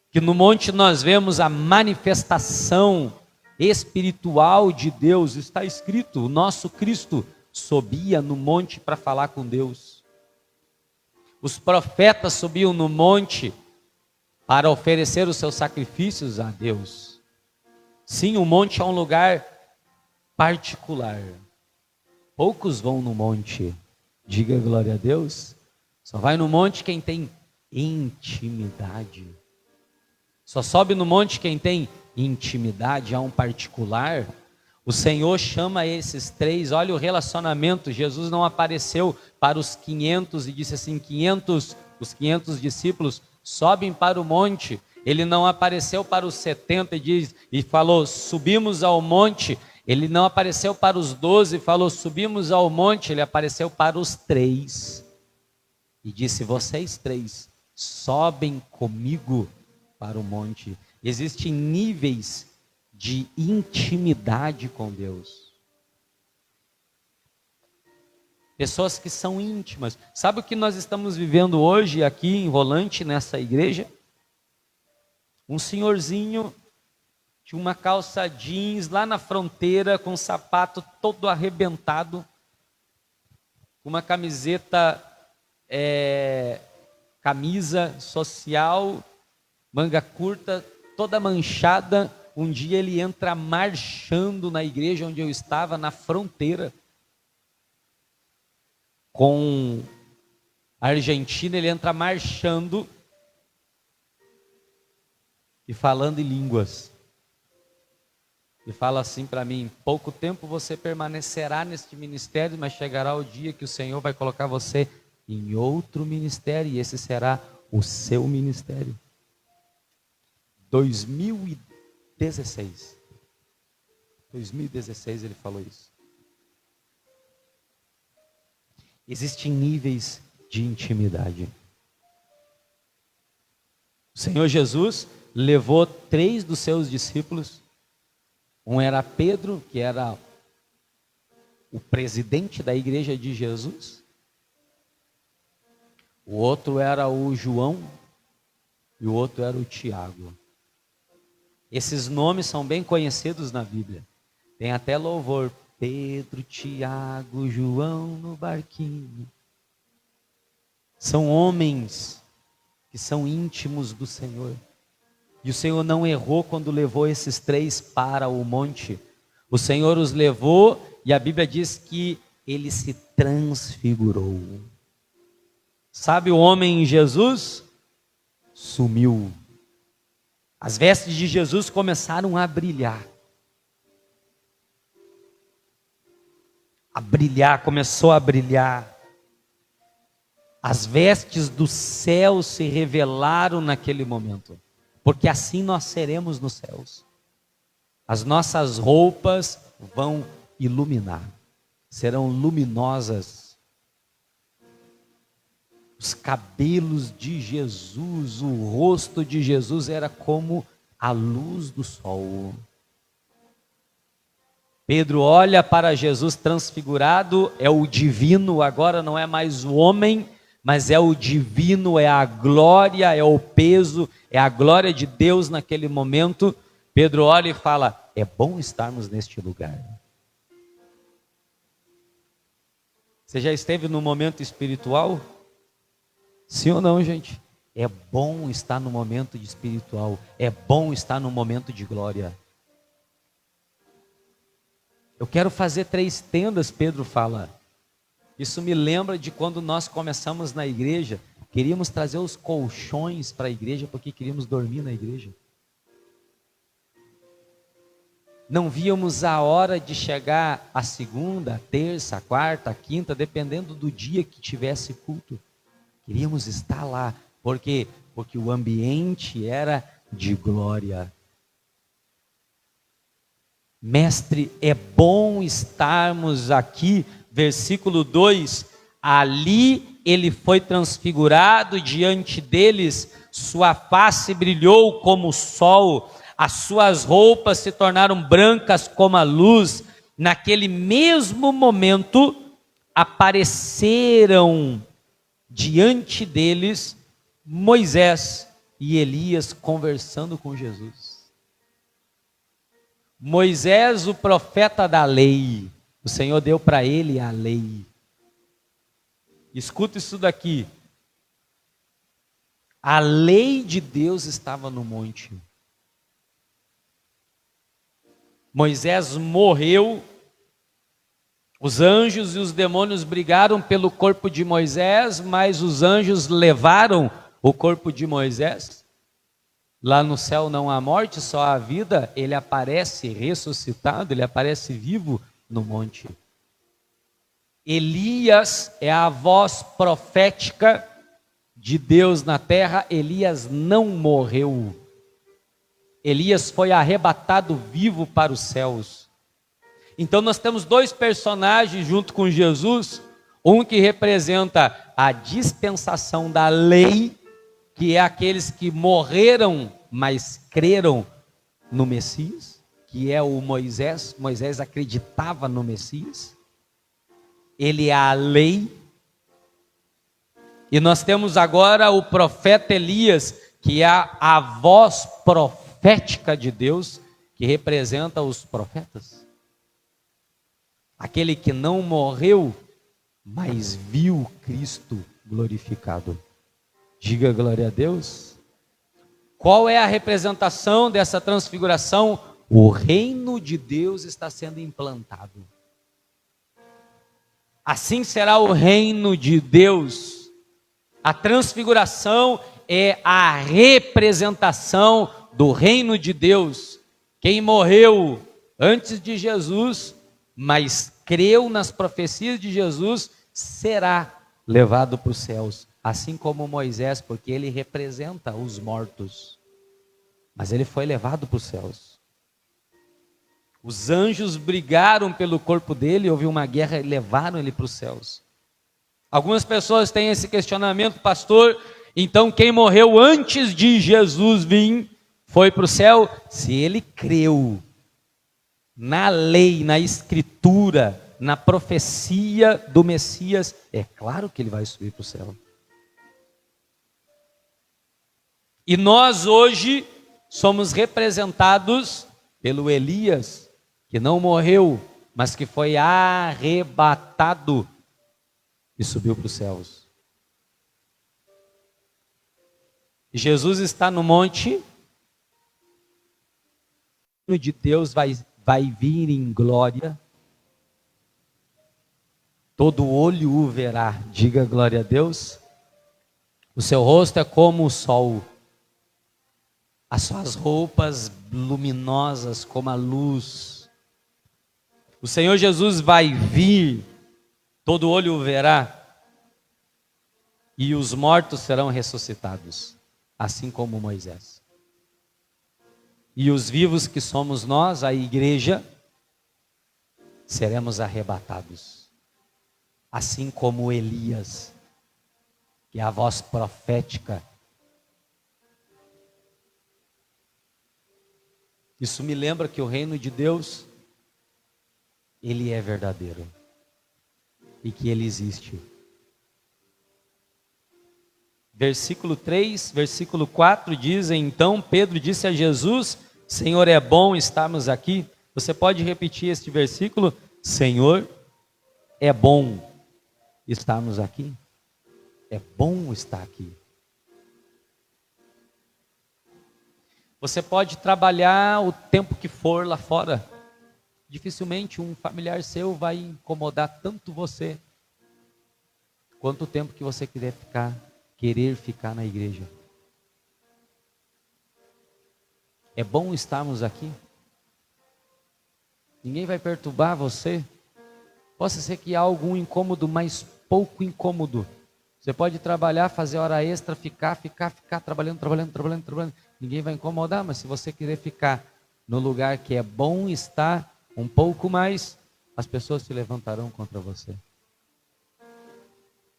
Que no monte nós vemos a manifestação espiritual de Deus. Está escrito: o nosso Cristo subia no monte para falar com Deus. Os profetas subiam no monte para oferecer os seus sacrifícios a Deus. Sim, o monte é um lugar particular. Poucos vão no monte. Diga glória a Deus. Só vai no monte quem tem intimidade. Só sobe no monte quem tem intimidade, a um particular. O Senhor chama esses três, olha o relacionamento. Jesus não apareceu para os 500 e disse assim, os 500 discípulos sobem para o monte. Ele não apareceu para os 70 e falou, subimos ao monte. Ele não apareceu para os 12 e falou, subimos ao monte. Ele apareceu para os 3 e disse, vocês 3 sobem comigo para o monte. Existem níveis de intimidade com Deus. Pessoas que são íntimas. Sabe o que nós estamos vivendo hoje aqui em Rolante, nessa igreja? Um senhorzinho de uma calça jeans lá na fronteira, com o sapato todo arrebentado, uma camiseta, camisa social, manga curta, toda manchada. Um dia ele entra marchando na igreja onde eu estava, na fronteira, com a Argentina. Ele entra marchando e falando em línguas. E fala assim para mim, em pouco tempo você permanecerá neste ministério, mas chegará o dia que o Senhor vai colocar você em outro ministério, e esse será o seu ministério. 2016 ele falou isso. Existem níveis de intimidade. O Senhor Jesus levou 3 dos seus discípulos. Um era Pedro, que era o presidente da igreja de Jesus. O outro era o João e o outro era o Tiago. Esses nomes são bem conhecidos na Bíblia. Tem até louvor. Pedro, Tiago, João no barquinho. São homens que são íntimos do Senhor. E o Senhor não errou quando levou esses 3 para o monte. O Senhor os levou e a Bíblia diz que ele se transfigurou. Sabe o homem em Jesus? Sumiu. As vestes de Jesus começaram a brilhar. Começou a brilhar. As vestes do céu se revelaram naquele momento. Porque assim nós seremos nos céus. As nossas roupas vão iluminar. Serão luminosas. Os cabelos de Jesus, o rosto de Jesus era como a luz do sol. Pedro olha para Jesus transfigurado, é o divino, agora não é mais o homem, mas é o divino, é a glória, é o peso, é a glória de Deus naquele momento. Pedro olha e fala, é bom estarmos neste lugar. Você já esteve no momento espiritual? Sim ou não, gente? É bom estar no momento de espiritual, é bom estar no momento de glória. Eu quero fazer 3 tendas, Pedro fala. Isso me lembra de quando nós começamos na igreja, queríamos trazer os colchões para a igreja, porque queríamos dormir na igreja. Não víamos a hora de chegar a segunda, a terça, a quarta, a quinta, dependendo do dia que tivesse culto. Queríamos estar lá, porque o ambiente era de glória. Mestre, é bom estarmos aqui. Versículo 2, ali ele foi transfigurado diante deles, sua face brilhou como o sol, as suas roupas se tornaram brancas como a luz. Naquele mesmo momento, apareceram diante deles Moisés e Elias conversando com Jesus. Moisés, o profeta da lei, O Senhor deu para ele a lei. Escuta isso daqui. A lei de Deus estava no monte. Moisés morreu. Os anjos e os demônios brigaram pelo corpo de Moisés, mas os anjos levaram o corpo de Moisés. Lá no céu não há morte, só há vida. Ele aparece ressuscitado, ele aparece vivo no monte. Elias é a voz profética de Deus na terra. Elias não morreu. Elias foi arrebatado vivo para os céus. Então nós temos dois personagens junto com Jesus, um que representa a dispensação da lei, que é aqueles que morreram, mas creram no Messias, que é o Moisés. Moisés acreditava no Messias. Ele é a lei. E nós temos agora o profeta Elias, que é a voz profética de Deus, que representa os profetas. Aquele que não morreu, mas viu Cristo glorificado. Diga glória a Deus. Qual é a representação dessa transfiguração? O reino de Deus está sendo implantado. Assim será o reino de Deus. A transfiguração é a representação do reino de Deus. Quem morreu antes de Jesus, mas creu nas profecias de Jesus, será levado para os céus. Assim como Moisés, porque ele representa os mortos. Mas ele foi levado para os céus. Os anjos brigaram pelo corpo dele, houve uma guerra e levaram ele para os céus. Algumas pessoas têm esse questionamento, pastor, então quem morreu antes de Jesus vir foi para o céu? Se ele creu na lei, na escritura, na profecia do Messias, é claro que ele vai subir para o céu. E nós hoje somos representados pelo Elias, que não morreu, mas que foi arrebatado e subiu para os céus. E Jesus está no monte, o reino de Deus vai vir em glória, todo olho o verá, diga glória a Deus. O seu rosto é como o sol, as suas roupas luminosas como a luz. O Senhor Jesus vai vir, todo olho o verá, e os mortos serão ressuscitados, assim como Moisés. E os vivos que somos nós, a igreja, seremos arrebatados, assim como Elias, que é a voz profética. Isso me lembra que o reino de Deus, ele é verdadeiro e que ele existe. Versículo 3, versículo 4 dizem: então Pedro disse a Jesus: Senhor, é bom estarmos aqui. Você pode repetir este versículo? Senhor, é bom estarmos aqui. É bom estar aqui. Você pode trabalhar o tempo que for lá fora. Dificilmente um familiar seu vai incomodar tanto você quanto o tempo que você querer ficar na igreja. É bom estarmos aqui. Ninguém vai perturbar você. Possa ser que há algum incômodo, mas pouco incômodo. Você pode trabalhar, fazer hora extra, ficar trabalhando. Ninguém vai incomodar, mas se você querer ficar no lugar que é bom estar um pouco mais, as pessoas se levantarão contra você.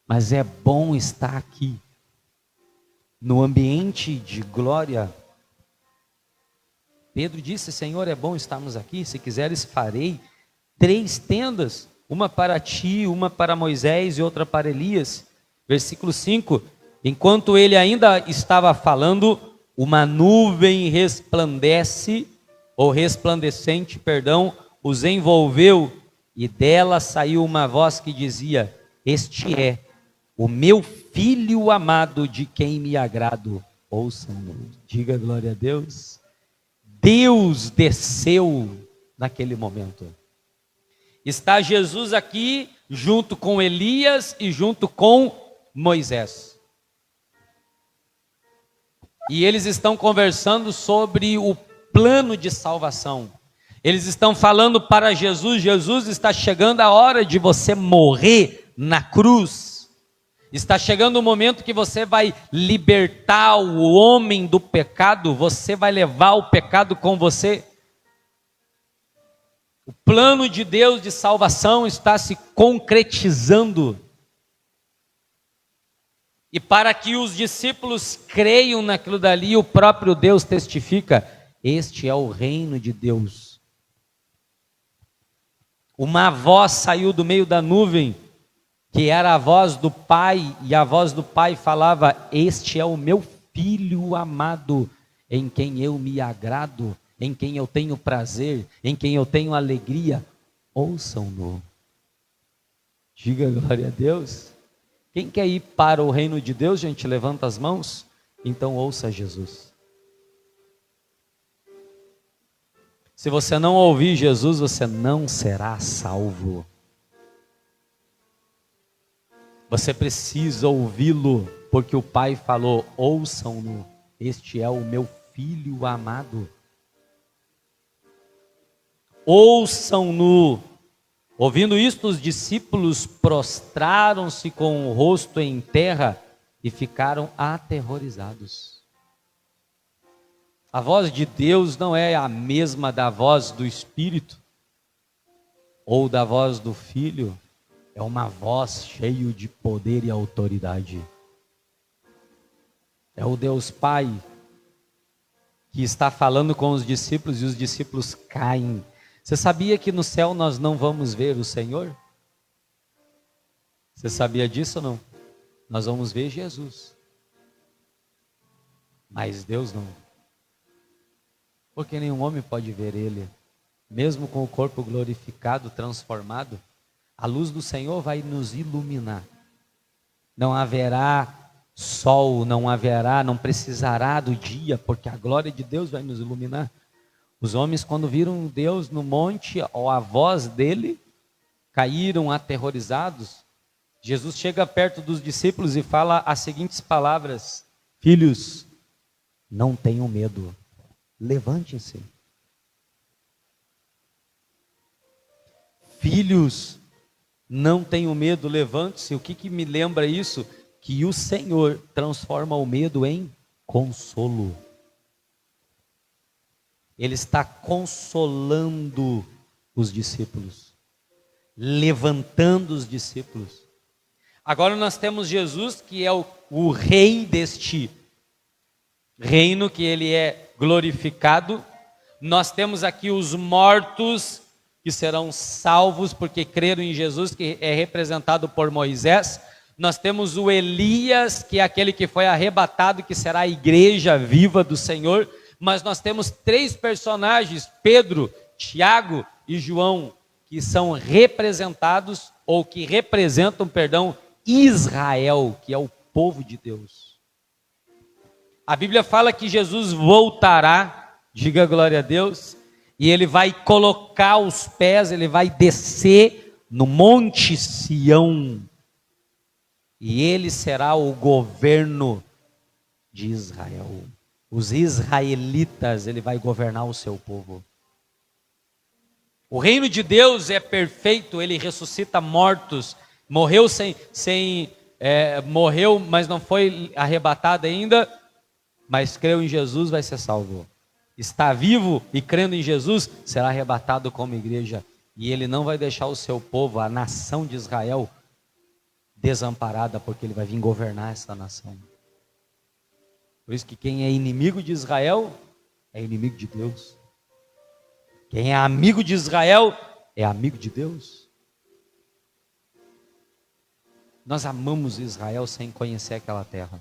Mas é bom estar aqui, no ambiente de glória. Pedro disse: Senhor, é bom estarmos aqui, se quiseres farei 3 tendas, uma para ti, uma para Moisés e outra para Elias. Versículo 5, enquanto ele ainda estava falando, uma nuvem resplandecente, os envolveu, e dela saiu uma voz que dizia: Este é o meu filho amado, de quem me agrado, ouçam-no. Diga glória a Deus. Deus desceu naquele momento. Está Jesus aqui, junto com Elias e junto com Moisés. E eles estão conversando sobre o plano de salvação. Eles estão falando para Jesus: Jesus, está chegando a hora de você morrer na cruz. Está chegando o momento que você vai libertar o homem do pecado, você vai levar o pecado com você. O plano de Deus de salvação está se concretizando. E para que os discípulos creiam naquilo dali, o próprio Deus testifica: este é o reino de Deus. Uma voz saiu do meio da nuvem, que era a voz do Pai, e a voz do Pai falava: este é o meu filho amado, em quem eu me agrado, em quem eu tenho prazer, em quem eu tenho alegria, ouçam-no. Diga glória a Deus. Quem quer ir para o reino de Deus, gente, levanta as mãos, então ouça Jesus. Se você não ouvir Jesus, você não será salvo. Você precisa ouvi-lo, porque o Pai falou: ouçam-no, este é o meu filho amado. Ouçam-no. Ouvindo isto, os discípulos prostraram-se com o rosto em terra e ficaram aterrorizados. A voz de Deus não é a mesma da voz do Espírito ou da voz do Filho. É uma voz cheia de poder e autoridade. É o Deus Pai que está falando com os discípulos e os discípulos caem. Você sabia que no céu nós não vamos ver o Senhor? Você sabia disso ou não? Nós vamos ver Jesus. Mas Deus não. Porque nenhum homem pode ver Ele. Mesmo com o corpo glorificado, transformado, a luz do Senhor vai nos iluminar. Não haverá sol, não precisará do dia, porque a glória de Deus vai nos iluminar. Os homens, quando viram Deus no monte, ou a voz dele, caíram aterrorizados. Jesus chega perto dos discípulos e fala as seguintes palavras: filhos, não tenham medo, levantem-se. Filhos, não tenham medo, levante-se. O que me lembra isso? Que o Senhor transforma o medo em consolo. Ele está consolando os discípulos, levantando os discípulos. Agora nós temos Jesus, que é o rei deste reino, que ele é glorificado. Nós temos aqui os mortos, que serão salvos porque creram em Jesus, que é representado por Moisés. Nós temos o Elias, que é aquele que foi arrebatado, que será a igreja viva do Senhor. Mas nós temos três personagens, Pedro, Tiago e João, que são representados, ou que representam, Israel, que é o povo de Deus. A Bíblia fala que Jesus voltará, diga glória a Deus, e ele vai colocar os pés, ele vai descer no Monte Sião, e ele será o governo de Israel. Os israelitas, ele vai governar o seu povo. O reino de Deus é perfeito, ele ressuscita mortos, morreu morreu, mas não foi arrebatado ainda, mas creu em Jesus, vai ser salvo. Está vivo e crendo em Jesus, será arrebatado como igreja. E ele não vai deixar o seu povo, a nação de Israel, desamparada, porque ele vai vir governar essa nação. Por isso que quem é inimigo de Israel é inimigo de Deus. Quem é amigo de Israel é amigo de Deus. Nós amamos Israel sem conhecer aquela terra.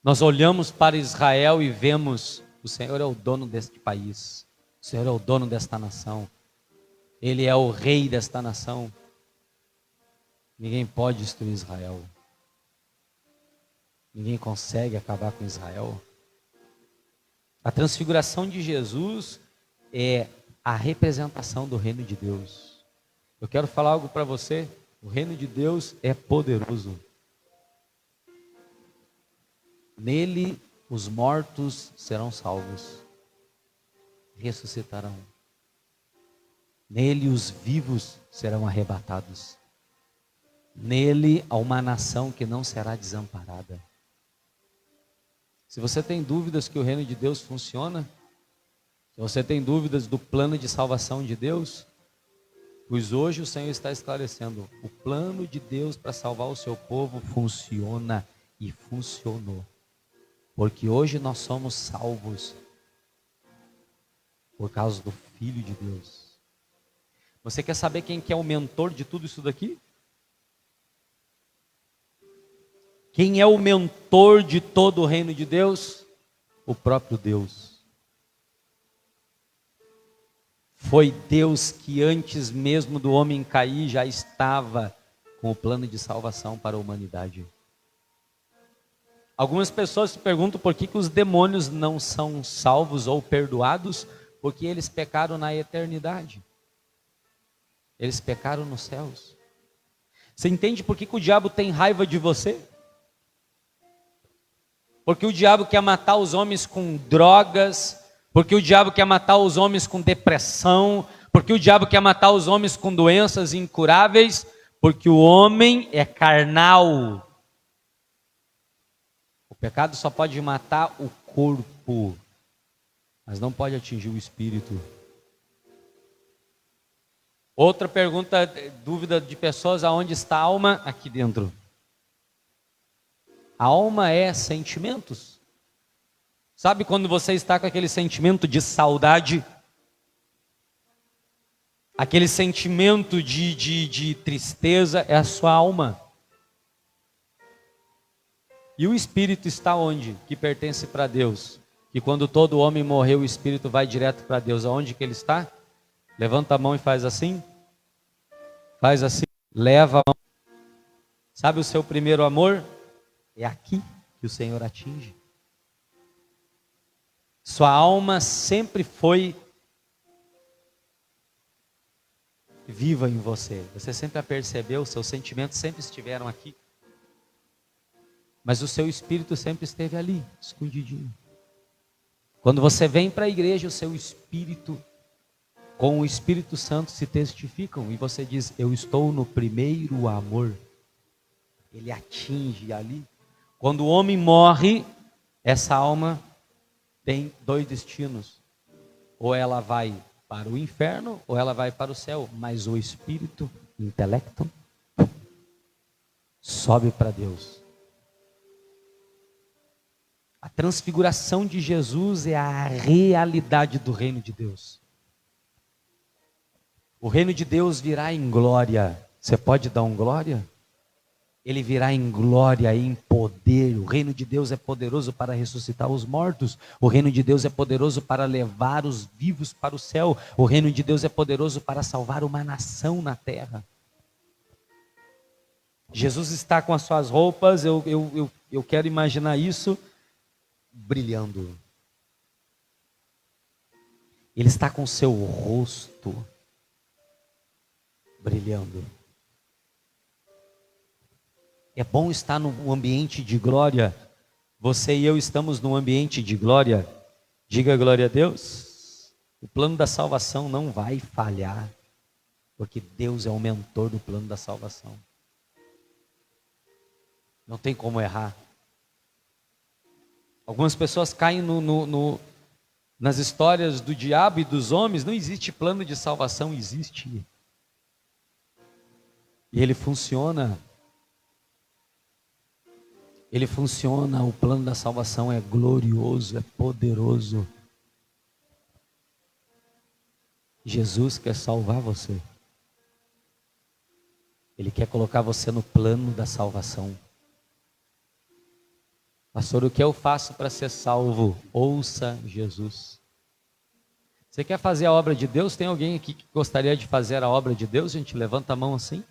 Nós olhamos para Israel e vemos: o Senhor é o dono deste país. O Senhor é o dono desta nação. Ele é o rei desta nação. Ninguém pode destruir Israel. Ninguém consegue acabar com Israel. A transfiguração de Jesus é a representação do reino de Deus. Eu quero falar algo para você. O reino de Deus é poderoso. Nele os mortos serão salvos, ressuscitarão. Nele os vivos serão arrebatados. Nele há uma nação que não será desamparada. Se você tem dúvidas que o reino de Deus funciona, se você tem dúvidas do plano de salvação de Deus, pois hoje o Senhor está esclarecendo, o plano de Deus para salvar o seu povo funciona e funcionou. Porque hoje nós somos salvos por causa do Filho de Deus. Você quer saber quem que é o mentor de tudo isso daqui? Quem é o mentor de todo o reino de Deus? O próprio Deus. Foi Deus que antes mesmo do homem cair já estava com o plano de salvação para a humanidade. Algumas pessoas se perguntam por que os demônios não são salvos ou perdoados, porque eles pecaram na eternidade. Eles pecaram nos céus. Você entende por que o diabo tem raiva de você? Porque o diabo quer matar os homens com drogas, porque o diabo quer matar os homens com depressão, porque o diabo quer matar os homens com doenças incuráveis, porque o homem é carnal. O pecado só pode matar o corpo, mas não pode atingir o espírito. Outra pergunta, dúvida de pessoas: aonde está a alma? Aqui dentro. A alma é sentimentos. Sabe quando você está com aquele sentimento de saudade? Aquele sentimento de tristeza é a sua alma. E o espírito está onde? Que pertence para Deus. E quando todo homem morreu, o espírito vai direto para Deus. Aonde que ele está? Levanta a mão e faz assim. Faz assim. Leva a mão. Sabe o seu primeiro amor? É aqui que o Senhor atinge. Sua alma sempre foi viva em você. Você sempre a percebeu, seus sentimentos sempre estiveram aqui. Mas o seu espírito sempre esteve ali, escondidinho. Quando você vem para a igreja, o seu espírito, com o Espírito Santo se testificam. E você diz, eu estou no primeiro amor. Ele atinge ali. Quando o homem morre, essa alma tem dois destinos. Ou ela vai para o inferno, ou ela vai para o céu. Mas o espírito, o intelecto, sobe para Deus. A transfiguração de Jesus é a realidade do reino de Deus. O reino de Deus virá em glória. Você pode dar um glória? Ele virá em glória, em poder. O reino de Deus é poderoso para ressuscitar os mortos. O reino de Deus é poderoso para levar os vivos para o céu. O reino de Deus é poderoso para salvar uma nação na terra. Jesus está com as suas roupas, eu quero imaginar isso, brilhando. Ele está com seu rosto brilhando. É bom estar num ambiente de glória. Você e eu estamos num ambiente de glória. Diga glória a Deus. O plano da salvação não vai falhar, porque Deus é o mentor do plano da salvação. Não tem como errar. Algumas pessoas caem nas histórias do diabo e dos homens. Não existe plano de salvação, existe. E ele funciona. Ele funciona, o plano da salvação é glorioso, é poderoso. Jesus quer salvar você. Ele quer colocar você no plano da salvação. Pastor, o que eu faço para ser salvo? Ouça Jesus. Você quer fazer a obra de Deus? Tem alguém aqui que gostaria de fazer a obra de Deus? Gente, levanta a mão assim.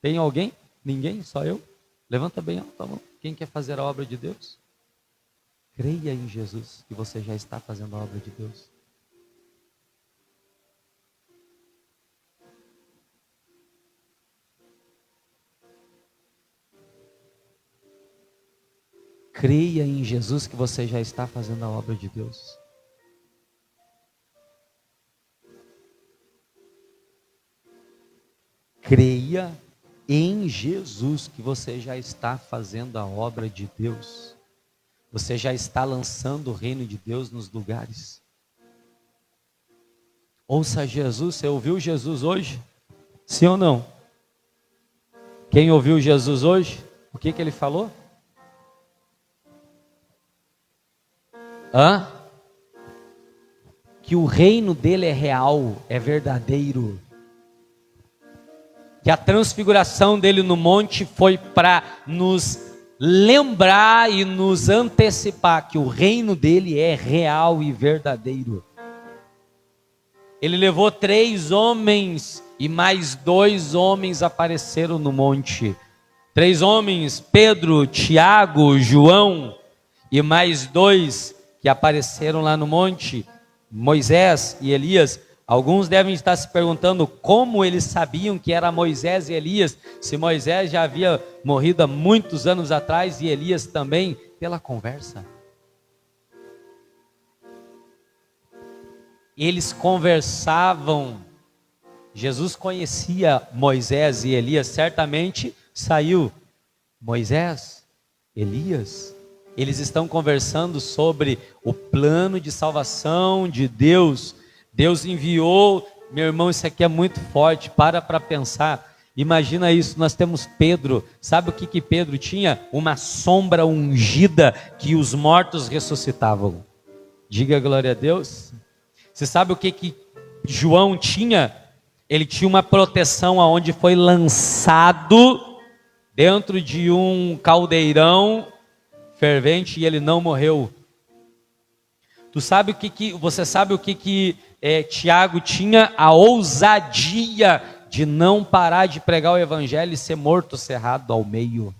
Tem alguém? Ninguém? Só eu? Levanta bem alto a mão. Quem quer fazer a obra de Deus? Creia em Jesus, que você já está fazendo a obra de Deus. Creia em Jesus, que você já está fazendo a obra de Deus. Creia em Jesus, que você já está fazendo a obra de Deus. Você já está lançando o reino de Deus nos lugares. Ouça Jesus. Você ouviu Jesus hoje? Sim ou não? Quem ouviu Jesus hoje? O que ele falou? Que o reino dele é real, é verdadeiro. Que a transfiguração dele no monte foi para nos lembrar e nos antecipar que o reino dele é real e verdadeiro. Ele levou 3 homens e mais 2 homens apareceram no monte. 3 homens, Pedro, Tiago, João, e mais 2 que apareceram lá no monte, Moisés e Elias. Alguns devem estar se perguntando como eles sabiam que era Moisés e Elias, se Moisés já havia morrido há muitos anos atrás e Elias também, pela conversa. Eles conversavam. Jesus conhecia Moisés e Elias, certamente saiu Moisés, Elias. Eles estão conversando sobre o plano de salvação de Deus. Deus enviou, meu irmão, isso aqui é muito forte, para pensar. Imagina isso, nós temos Pedro. Sabe o que Pedro tinha? Uma sombra ungida que os mortos ressuscitavam. Diga glória a Deus. Você sabe o que João tinha? Ele tinha uma proteção aonde foi lançado dentro de um caldeirão fervente e ele não morreu. Você sabe o que Tiago tinha? A ousadia de não parar de pregar o evangelho e ser morto, cerrado ao meio.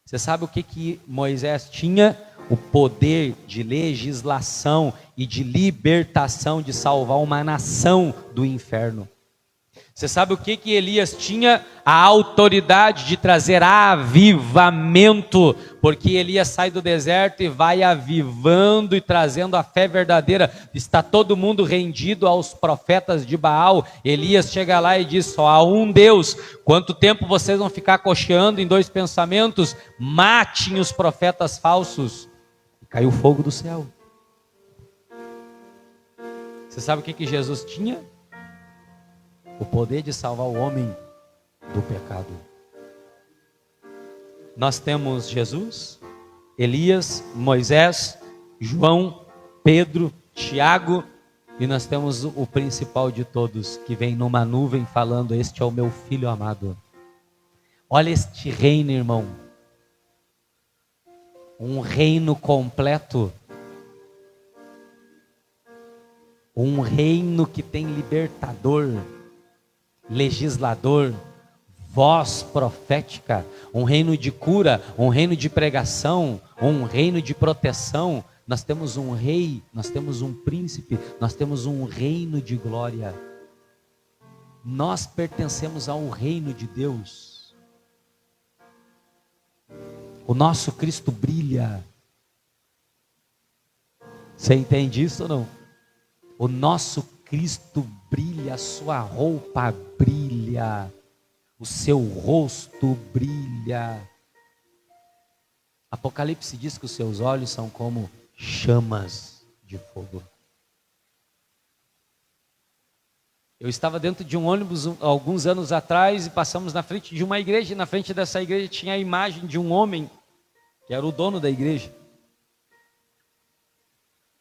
Você sabe o que Moisés tinha? O poder de legislação e de libertação, de salvar uma nação do inferno. Você sabe o que Elias tinha? A autoridade de trazer avivamento, porque Elias sai do deserto e vai avivando e trazendo a fé verdadeira. Está todo mundo rendido aos profetas de Baal. Elias chega lá e diz: só há um Deus. Quanto tempo vocês vão ficar cocheando em 2 pensamentos? Matem os profetas falsos. E caiu fogo do céu. Você sabe o que Jesus tinha? O poder de salvar o homem do pecado. Nós temos Jesus, Elias, Moisés, João, Pedro, Tiago, e nós temos o principal de todos, que vem numa nuvem falando: este é o meu filho amado. Olha este reino, irmão. Um reino completo. Um reino que tem libertador, legislador, voz profética, um reino de cura, um reino de pregação, um reino de proteção. Nós temos um rei, nós temos um príncipe, nós temos um reino de glória. Nós pertencemos ao reino de Deus. O nosso Cristo brilha. Você entende isso ou não? O nosso Cristo brilha, a sua roupa brilha, o seu rosto brilha. Apocalipse diz que os seus olhos são como chamas de fogo. Eu estava dentro de um ônibus alguns anos atrás e passamos na frente de uma igreja, e na frente dessa igreja tinha a imagem de um homem, que era o dono da igreja.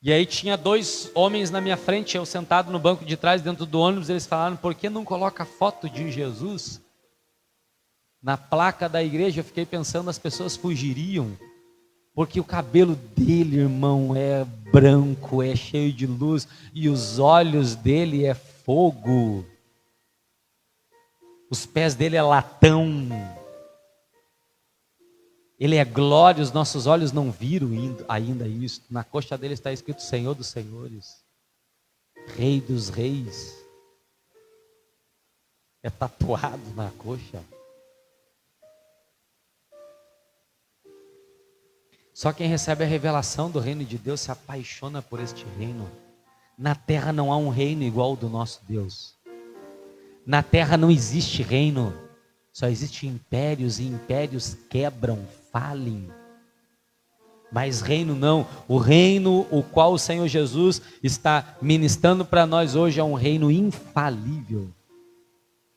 E aí tinha 2 homens na minha frente, eu sentado no banco de trás dentro do ônibus. Eles falaram: por que não coloca foto de Jesus na placa da igreja? Eu fiquei pensando, as pessoas fugiriam. Porque o cabelo dele, irmão, é branco, é cheio de luz, e os olhos dele é fogo. Os pés dele é latão. Ele é glória, os nossos olhos não viram ainda isso. Na coxa dele está escrito Senhor dos Senhores, Rei dos Reis. É tatuado na coxa. Só quem recebe a revelação do reino de Deus se apaixona por este reino. Na terra não há um reino igual ao do nosso Deus. Na terra não existe reino, só existem impérios, e impérios quebram, falem. Mas reino não. O reino o qual o Senhor Jesus está ministrando para nós hoje é um reino infalível.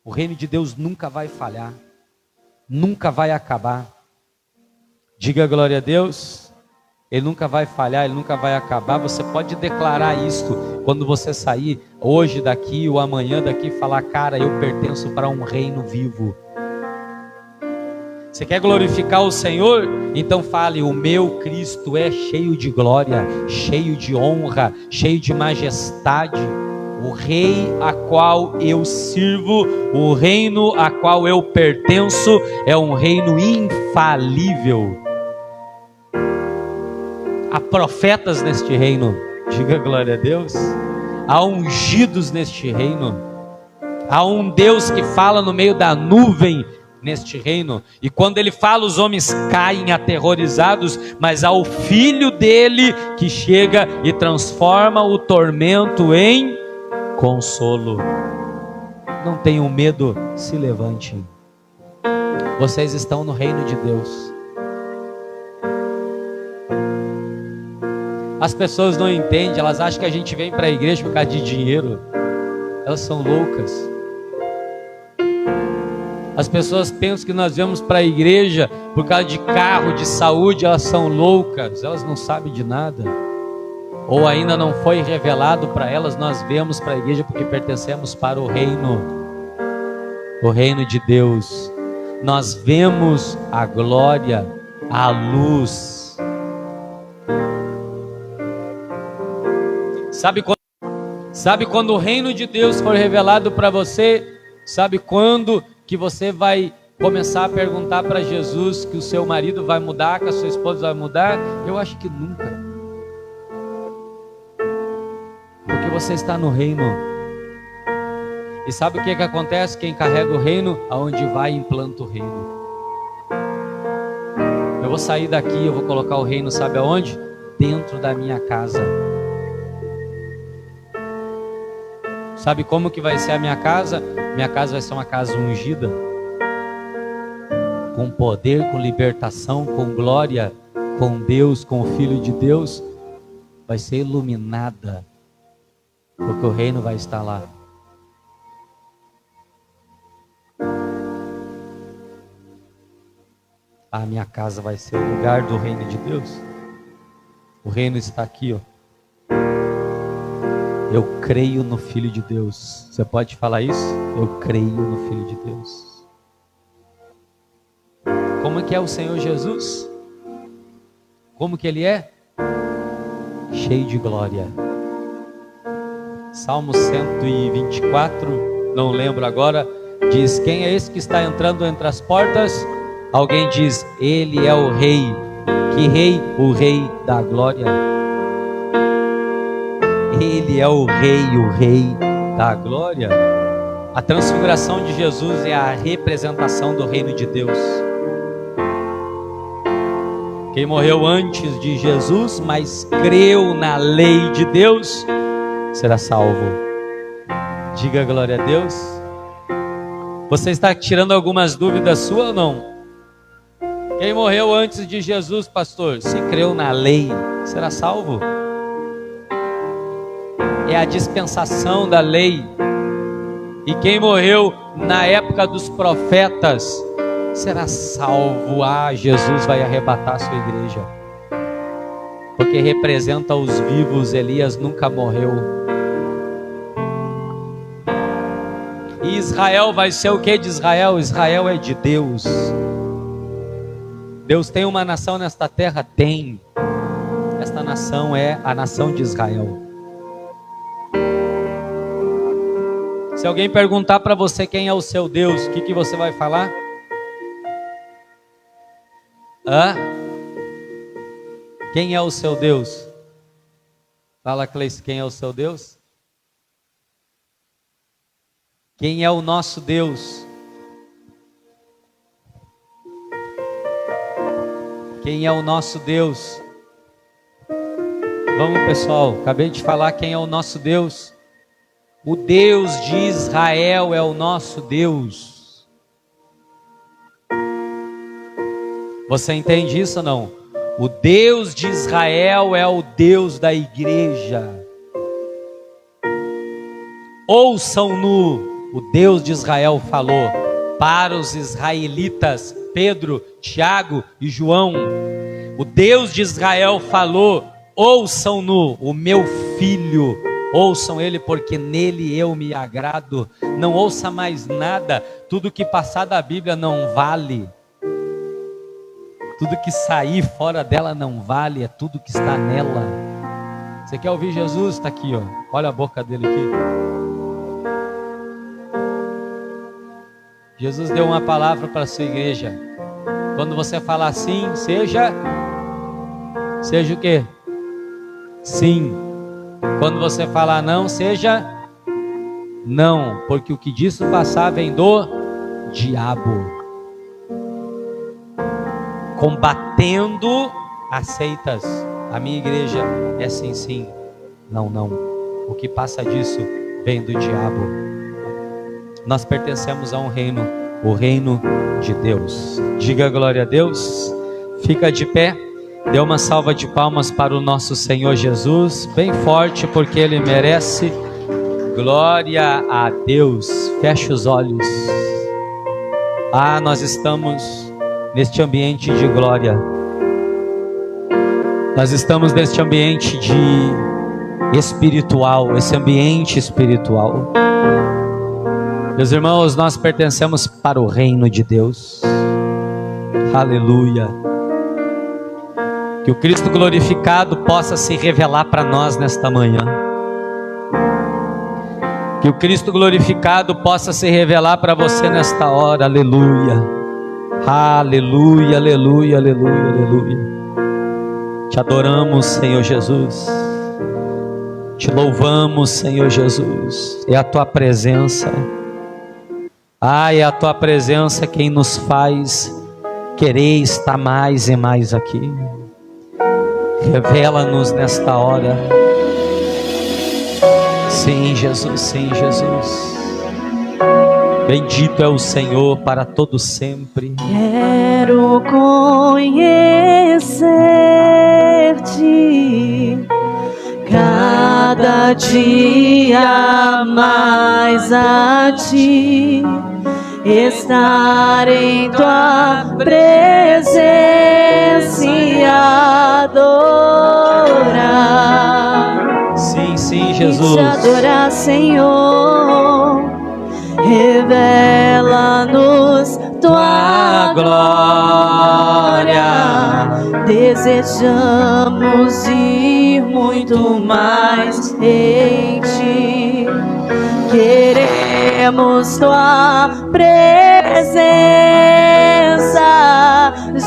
O reino de Deus nunca vai falhar, nunca vai acabar. Diga glória a Deus. Ele nunca vai falhar, ele nunca vai acabar. Você pode declarar isto quando você sair hoje daqui ou amanhã daqui e falar: cara, eu pertenço para um reino vivo. Você quer glorificar o Senhor? Então fale: o meu Cristo é cheio de glória, cheio de honra, cheio de majestade. O rei a qual eu sirvo, o reino a qual eu pertenço é um reino infalível. Há profetas neste reino, diga glória a Deus. Há ungidos neste reino. Há um Deus que fala no meio da nuvem neste reino. E quando ele fala, os homens caem aterrorizados, mas há o Filho dele que chega e transforma o tormento em consolo. Não tenham medo, se levantem. Vocês estão no reino de Deus. As pessoas não entendem, elas acham que a gente vem para a igreja por causa de dinheiro. Elas são loucas. As pessoas pensam que nós vamos para a igreja por causa de carro, de saúde. Elas são loucas, elas não sabem de nada. Ou ainda não foi revelado para elas. Nós viemos para a igreja porque pertencemos para o reino de Deus. Nós vemos a glória, a luz. Sabe quando o reino de Deus for revelado para você? Sabe quando que você vai começar a perguntar para Jesus que o seu marido vai mudar, que a sua esposa vai mudar? Eu acho que nunca. Porque você está no reino. E sabe o que acontece? Quem carrega o reino, aonde vai, implanta o reino. Eu vou sair daqui, eu vou colocar o reino, sabe aonde? Dentro da minha casa. Sabe como que vai ser a minha casa? Minha casa vai ser uma casa ungida, com poder, com libertação, com glória, com Deus, com o Filho de Deus. Vai ser iluminada, porque o reino vai estar lá. A minha casa vai ser o lugar do reino de Deus. O reino está aqui, ó. Eu creio no Filho de Deus. Você pode falar isso? Eu creio no Filho de Deus. Como que é o Senhor Jesus? Como que Ele é? Cheio de glória. Salmo 124, não lembro agora, diz: quem é esse que está entrando entre as portas? Alguém diz: Ele é o Rei. Que Rei? O Rei da glória. Ele é o Rei da glória. A transfiguração de Jesus é a representação do reino de Deus. Quem morreu antes de Jesus, mas creu na lei de Deus, será salvo. Diga glória a Deus. Você está tirando algumas dúvidas suas ou não? Quem morreu antes de Jesus, pastor, se creu na lei, será salvo. É a dispensação da lei. E quem morreu na época dos profetas será salvo. Jesus vai arrebatar a sua igreja, porque representa os vivos. Elias nunca morreu. E Israel vai ser o que de Israel? Israel é de Deus. Deus tem uma nação nesta terra? Tem. Esta nação é a nação de Israel. Se alguém perguntar para você quem é o seu Deus, o que você vai falar? Quem é o seu Deus? Fala, Cleice, quem é o seu Deus? Quem é o nosso Deus? Quem é o nosso Deus? Vamos, pessoal, acabei de falar quem é o nosso Deus. O Deus de Israel é o nosso Deus. Você entende isso ou não? O Deus de Israel é o Deus da igreja. Ouçam-no, o Deus de Israel falou para os israelitas, Pedro, Tiago e João. O Deus de Israel falou: ouçam-no, o meu filho, ouçam ele, porque nele eu me agrado. Não ouça mais nada, tudo que passar da Bíblia não vale. Tudo que sair fora dela não vale, é tudo que está nela. Você quer ouvir Jesus? Está aqui, ó. Olha a boca dele aqui. Jesus deu uma palavra para a sua igreja. Quando você falar assim, seja o quê? Sim. Quando você falar não, seja não, porque o que disso passar vem do diabo. Combatendo aceitas. A minha igreja é sim, sim, não, não. O que passa disso vem do diabo. Nós pertencemos a um reino, o reino de Deus. Diga glória a Deus. Fica de pé. Dê uma salva de palmas para o nosso Senhor Jesus, bem forte, porque Ele merece. Glória a Deus. Feche os olhos. Nós estamos neste ambiente de glória. Nós estamos neste ambiente de espiritual, esse ambiente espiritual. Meus irmãos, nós pertencemos para o reino de Deus. Aleluia. Que o Cristo glorificado possa se revelar para nós nesta manhã. Que o Cristo glorificado possa se revelar para você nesta hora. Aleluia. Aleluia, aleluia, aleluia, aleluia. Te adoramos, Senhor Jesus. Te louvamos, Senhor Jesus. É a tua presença. É a tua presença quem nos faz querer estar mais e mais aqui. Revela-nos nesta hora. Sim, Jesus, sim, Jesus. Bendito é o Senhor para todo sempre. Quero conhecer-te cada dia mais a ti, estar em tua presença e adorar. Sim, sim, Jesus. E te adorar, Senhor. Revela-nos tua glória. Desejamos ir muito mais em ti. Queremos tua presença,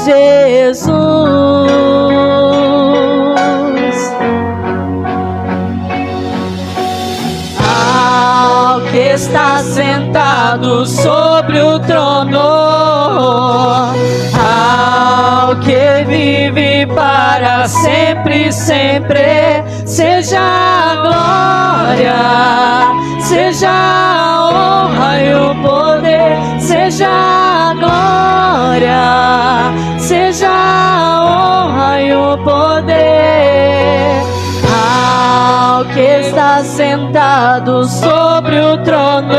Jesus. Ao que está sentado sobre o trono, ao que vive para sempre, sempre, seja a glória, seja a honra e o poder, seja a glória, seja a honra e o poder. Ao que está sentado sobre o trono,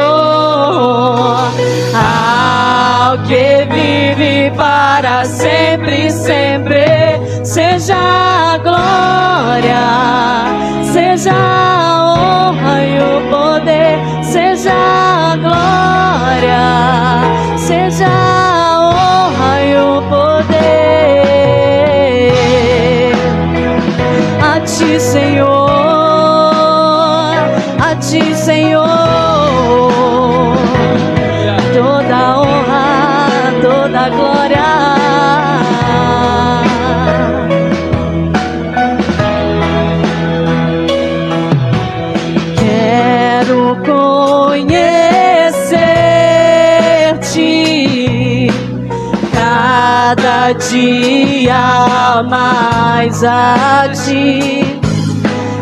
ao que vive para sempre, sempre, seja a glória, seja a honra e o poder, seja a glória, seja a honra e o poder. ti, Senhor, a ti, Senhor, toda honra, toda glória. Quero conhecer-te cada dia mais a ti,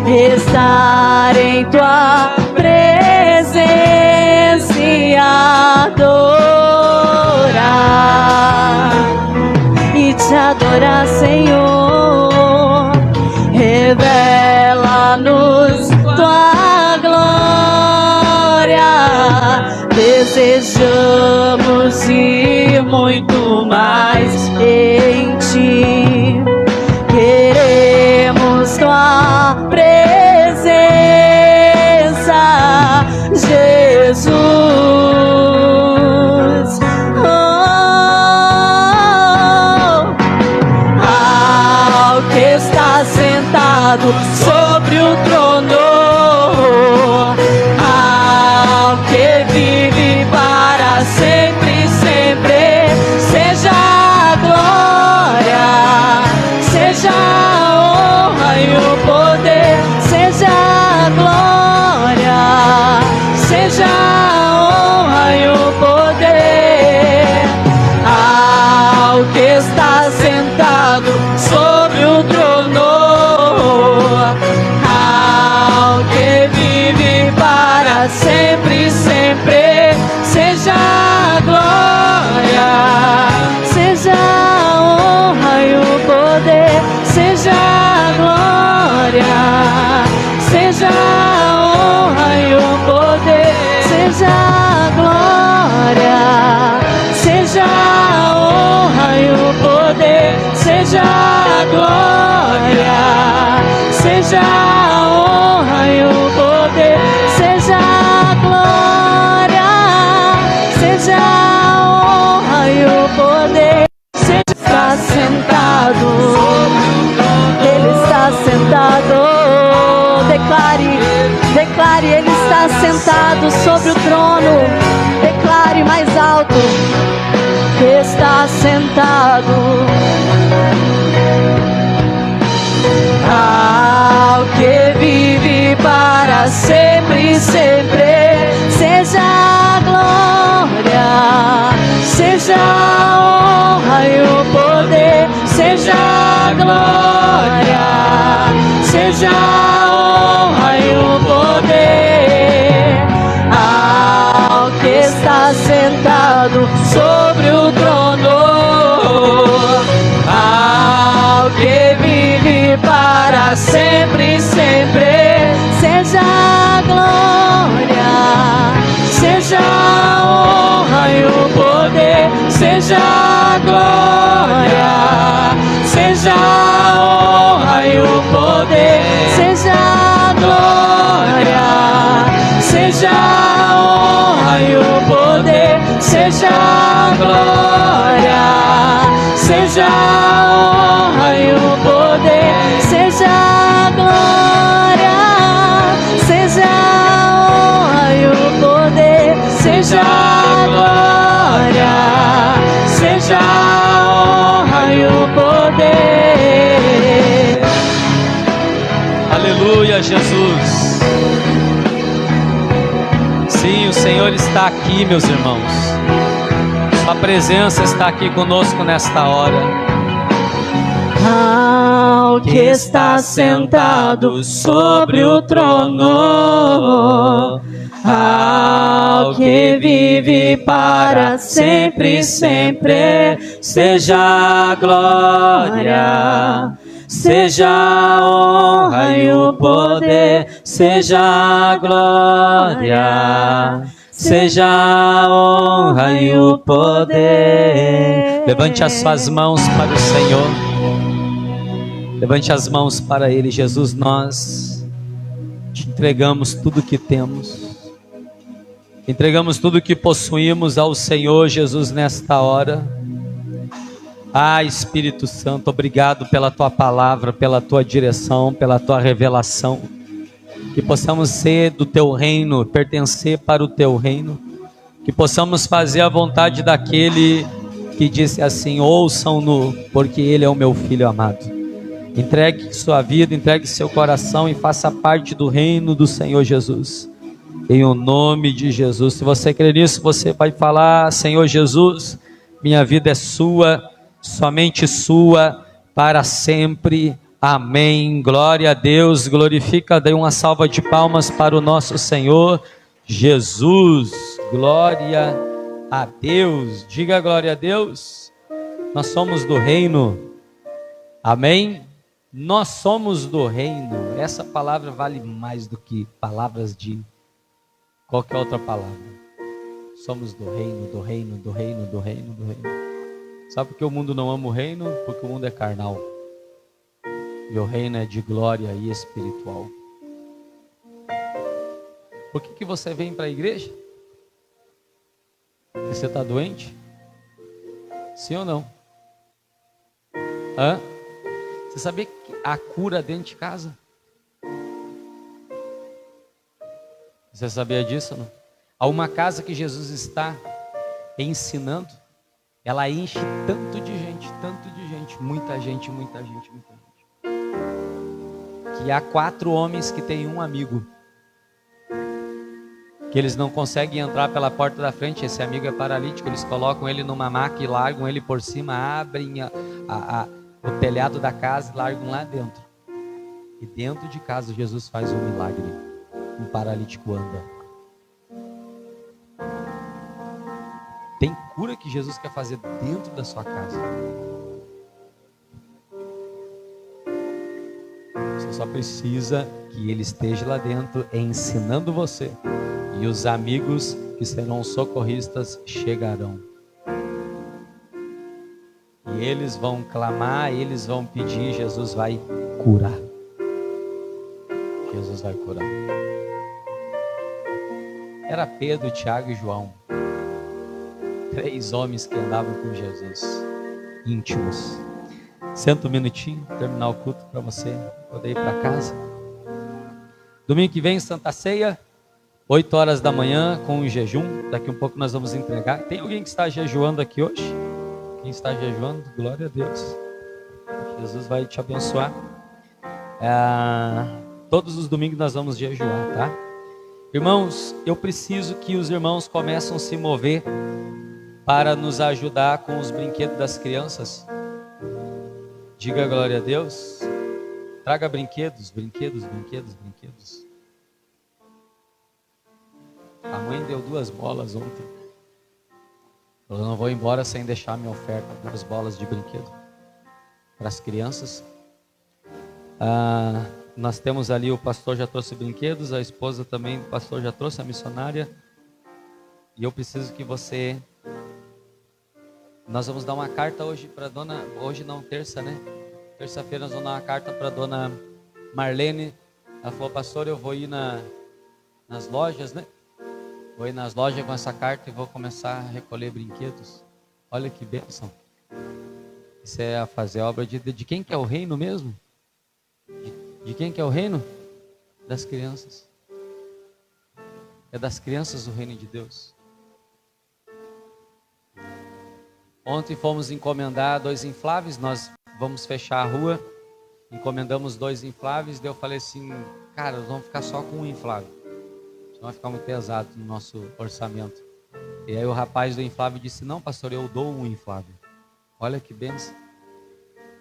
estar em tua presença e adorar, e te adorar, Senhor. Revela-nos tua glória, desejamos ir muito mais em ti. Queremos tua presença, Jesus. Ao que está sentado sobre o trono, ao que vive para sempre, sempre, seja a glória, seja a honra e o poder, seja a glória, seja a honra e o poder, ao que está sentado sobre o trono, ao que vive para sempre, sempre, seja a glória, seja a honra e o poder, seja a glória, seja a honra e o poder, seja a glória, seja a honra e o poder, seja a glória, seja a honra e o poder, seja a glória, seja a honra e o poder. Está sentado, Ele está sentado. Declare, Ele está sentado sobre o trono. Declare mais alto, está sentado. Ao que vive para sempre, sempre, seja a glória, seja a honra e o poder, seja a glória, seja a honra e o poder, ao que está sentado sobre o trono, ao que vive para sempre, sempre, seja a glória, seja a honra e o poder, seja a glória, seja a honra e o poder, seja a glória, seja a honra e o poder, seja a glória, seja a honra e o poder, seja a glória, seja a honra e o poder, seja a glória, seja a honra e o poder. Aleluia, Jesus. Sim, o Senhor está aqui, meus irmãos. Sua presença está aqui conosco nesta hora. Ao que está sentado sobre o trono, ao que vive para sempre, sempre, seja a glória, seja a honra e o poder, seja a glória, seja a honra e o poder. Levante as suas mãos para o Senhor. Levante as mãos para Ele. Jesus, nós te entregamos tudo que temos. Entregamos tudo que possuímos ao Senhor, Jesus, nesta hora. Ah, Espírito Santo, obrigado pela tua palavra, pela tua direção, pela tua revelação. Que possamos ser do teu reino, pertencer para o teu reino. Que possamos fazer a vontade daquele que disse assim: ouçam-no, porque ele é o meu filho amado. Entregue sua vida, entregue seu coração e faça parte do reino do Senhor Jesus. Em o nome de Jesus. Se você crer nisso, você vai falar: Senhor Jesus, minha vida é sua, somente sua, para sempre. Amém. Glória a Deus. Glorifica, dê uma salva de palmas para o nosso Senhor Jesus. Glória a Deus. Diga glória a Deus. Nós somos do reino. Amém. Nós somos do reino. Essa palavra vale mais do que palavras de qualquer outra palavra. Somos do reino, do reino, do reino, do reino, do reino. Sabe por que o mundo não ama o reino? Porque o mundo é carnal. E o reino é de glória e espiritual. Por que você vem para a igreja? Porque você está doente? Sim ou não? Hã? Você sabia que há cura dentro de casa? Você sabia disso ou não? Há uma casa que Jesus está ensinando, ela enche tanto de gente, muita gente, muita gente, muita gente. Que há 4 homens que têm um amigo, que eles não conseguem entrar pela porta da frente. Esse amigo é paralítico, eles colocam ele numa maca e largam ele por cima, abrem o telhado da casa e largam lá dentro. E dentro de casa Jesus faz um milagre, um paralítico anda. Tem cura que Jesus quer fazer dentro da sua casa. Você só precisa que Ele esteja lá dentro ensinando você. E os amigos que serão socorristas chegarão. E eles vão clamar, eles vão pedir, Jesus vai curar. Jesus vai curar. Era Pedro, Tiago e João. 3 homens que andavam com Jesus, íntimos. Senta um minutinho, terminar o culto para você poder ir para casa. Domingo que vem, Santa Ceia, 8 horas da manhã, com um jejum. Daqui um pouco nós vamos entregar. Tem alguém que está jejuando aqui hoje? Quem está jejuando? Glória a Deus. Jesus vai te abençoar. Todos os domingos nós vamos jejuar, tá? Irmãos, eu preciso que os irmãos comecem a se mover para nos ajudar com os brinquedos das crianças. Diga glória a Deus. Traga brinquedos. A mãe deu 2 bolas ontem. Eu não vou embora sem deixar minha oferta. 2 bolas de brinquedo para as crianças. Nós temos ali, o pastor já trouxe brinquedos, a esposa também do pastor já trouxe, a missionária. E eu preciso que você... Nós vamos dar uma carta hoje para dona... Hoje não, terça, né? Terça-feira nós vamos dar uma carta para dona Marlene. Ela falou: pastor, eu vou ir nas lojas, né? Vou ir nas lojas com essa carta e vou começar a recolher brinquedos. Olha que bênção. Isso é a fazer a obra de quem que é o reino mesmo? De quem que é o reino? Das crianças. É das crianças o reino de Deus. Ontem fomos encomendar 2 infláveis, nós vamos fechar a rua, encomendamos 2 infláveis, daí eu falei assim: cara, nós vamos ficar só com um inflável, senão vai ficar muito pesado no nosso orçamento. E aí o rapaz do inflável disse: não, pastor, eu dou um inflável. Olha que bênção.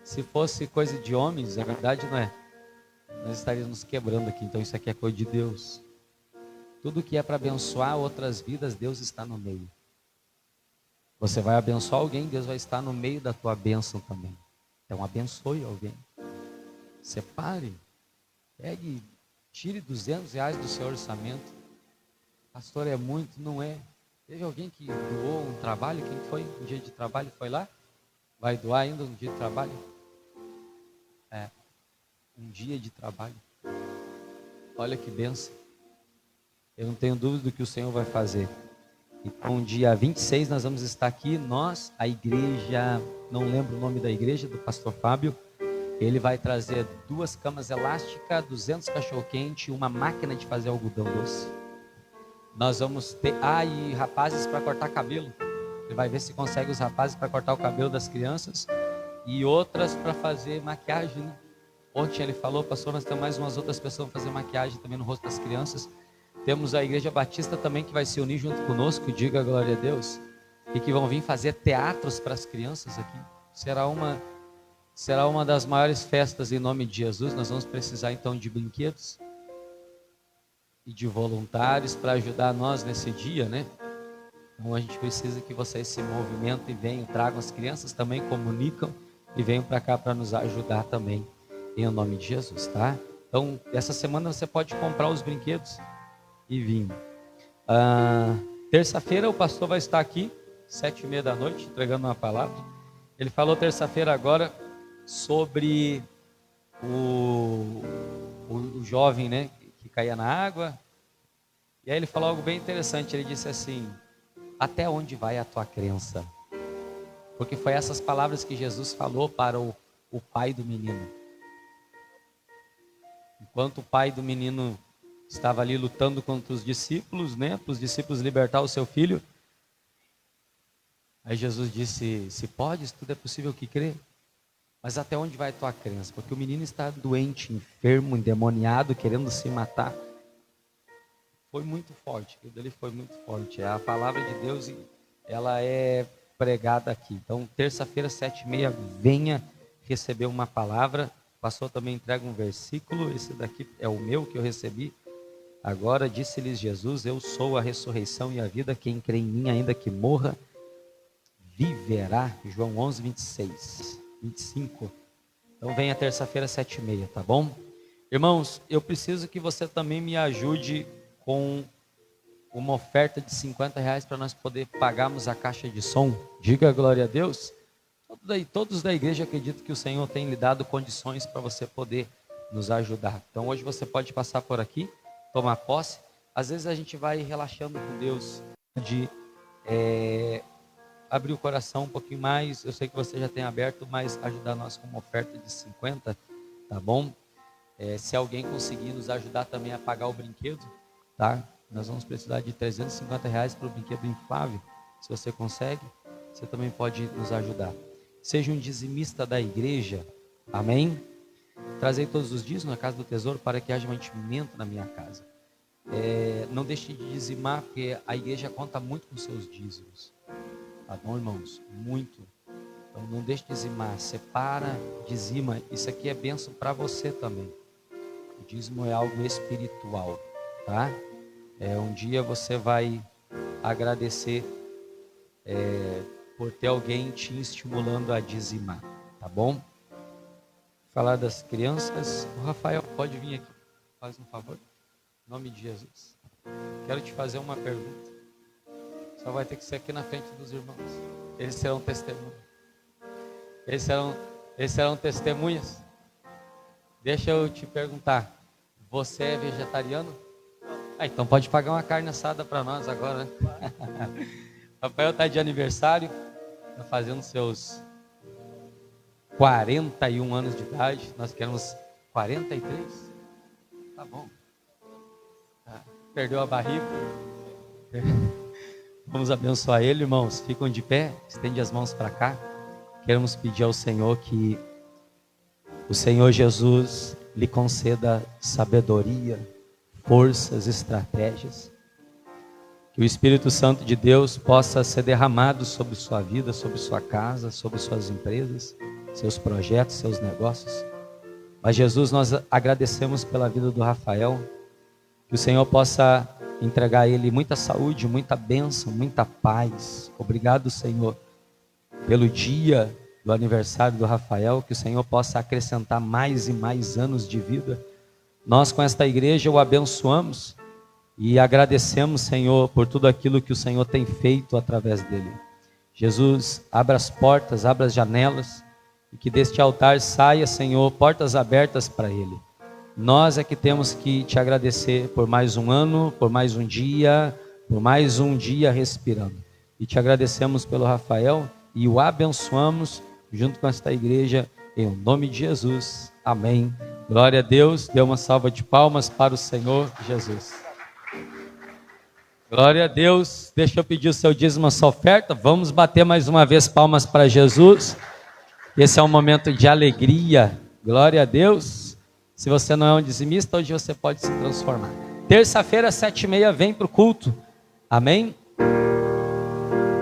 Se fosse coisa de homens, é verdade, não é? Nós estaríamos nos quebrando aqui. Então isso aqui é coisa de Deus. Tudo que é para abençoar outras vidas, Deus está no meio. Você vai abençoar alguém, Deus vai estar no meio da tua bênção também. Então abençoe alguém. Separe. Pegue, tire R$200 do seu orçamento. Pastor, é muito? Não é. Teve alguém que doou um trabalho? Quem foi? Um dia de trabalho foi lá? Vai doar ainda um dia de trabalho? Um dia de trabalho. Olha que bênção. Eu não tenho dúvida do que o Senhor vai fazer. Então, dia 26 nós vamos estar aqui, nós, a igreja, não lembro o nome da igreja, do pastor Fábio. Ele vai trazer 2 camas elásticas, 200 cachorro-quente e uma máquina de fazer algodão doce. Nós vamos ter, e rapazes para cortar cabelo. Ele vai ver se consegue os rapazes para cortar o cabelo das crianças e outras para fazer maquiagem, né? Ontem ele falou, pastor, nós temos mais umas outras pessoas para fazer maquiagem também no rosto das crianças. Temos a Igreja Batista também que vai se unir junto conosco, diga glória a Deus, e que vão vir fazer teatros para as crianças aqui. Será uma das maiores festas em nome de Jesus. Nós vamos precisar então de brinquedos e de voluntários para ajudar nós nesse dia, né? Então a gente precisa que vocês se movimentem e venham, tragam as crianças também, comunicam e venham para cá para nos ajudar também, em nome de Jesus, tá? Então essa semana você pode comprar os brinquedos e vir. Terça-feira o pastor vai estar aqui, 7h30 da noite, entregando uma palavra. Ele falou terça-feira agora sobre o jovem, né, que caía na água. E aí ele falou algo bem interessante. Ele disse assim: até onde vai a tua crença? Porque foi essas palavras que Jesus falou para o pai do menino. Enquanto o pai do menino estava ali lutando contra os discípulos, né, para os discípulos libertar o seu filho. Aí Jesus disse: se podes, tudo é possível que crê. Mas até onde vai a tua crença? Porque o menino está doente, enfermo, endemoniado, querendo se matar. Foi muito forte, aquilo dele foi muito forte. A palavra de Deus, ela é pregada aqui. Então, terça-feira, 7h30, venha receber uma palavra. O pastor também entrega um versículo. Esse daqui é o meu que eu recebi. Agora disse-lhes Jesus: eu sou a ressurreição e a vida. Quem crê em mim, ainda que morra, viverá. João 11, 25. Então venha terça-feira, 7h30, tá bom? Irmãos, eu preciso que você também me ajude com uma oferta de R$50 para nós poder pagarmos a caixa de som. Diga glória a Deus. Todos da igreja acreditam que o Senhor tem lhe dado condições para você poder nos ajudar. Então hoje você pode passar por aqui, tomar posse. Às vezes a gente vai relaxando com Deus, de abrir o coração um pouquinho mais. Eu sei que você já tem aberto, mas ajudar nós com uma oferta de 50, tá bom? Se alguém conseguir nos ajudar também a pagar o brinquedo, tá? Nós vamos precisar de R$350 para o brinquedo inflável. Se você consegue, você também pode nos ajudar. Seja um dizimista da igreja, amém? Trazei todos os dias na casa do tesouro para que haja mantimento na minha casa. Não deixe de dizimar, porque a igreja conta muito com seus dízimos. Tá bom, irmãos? Muito. Então não deixe de dizimar, separa, dizima. Isso aqui é bênção para você também. O dízimo é algo espiritual, tá? Um dia você vai agradecer por ter alguém te estimulando a dizimar, tá bom? Falar das crianças. O Rafael pode vir aqui, faz um favor, em nome de Jesus. Quero te fazer uma pergunta. Só vai ter que ser aqui na frente dos irmãos. Eles serão testemunhas. Eles serão testemunhas. Deixa eu te perguntar. Você é vegetariano? Então pode pagar uma carne assada para nós agora, né? Rafael está de aniversário. Está fazendo seus 41 anos de idade. Nós queremos 43. Tá bom. Perdeu a barriga. Vamos abençoar ele, irmãos. Ficam de pé, estende as mãos para cá. Queremos pedir ao Senhor que o Senhor Jesus lhe conceda sabedoria, forças, estratégias. Que o Espírito Santo de Deus possa ser derramado sobre sua vida, sobre sua casa, sobre suas empresas, seus projetos, seus negócios. Mas Jesus, nós agradecemos pela vida do Rafael. Que o Senhor possa entregar a ele muita saúde, muita bênção, muita paz. Obrigado, Senhor, pelo dia do aniversário do Rafael. Que o Senhor possa acrescentar mais e mais anos de vida. Nós com esta igreja o abençoamos e agradecemos, Senhor, por tudo aquilo que o Senhor tem feito através dele. Jesus, abra as portas, abra as janelas e que deste altar saia, Senhor, portas abertas para ele. Nós é que temos que te agradecer por mais um ano, por mais um dia, por mais um dia respirando. E te agradecemos pelo Rafael e o abençoamos junto com esta igreja, em nome de Jesus. Amém. Glória a Deus. Dê uma salva de palmas para o Senhor Jesus. Glória a Deus. Deixa eu pedir o seu dízimo, a sua oferta. Vamos bater mais uma vez palmas para Jesus. Esse é um momento de alegria. Glória a Deus. Se você não é um dizimista, hoje você pode se transformar. Terça-feira, 7h30, vem para o culto. Amém?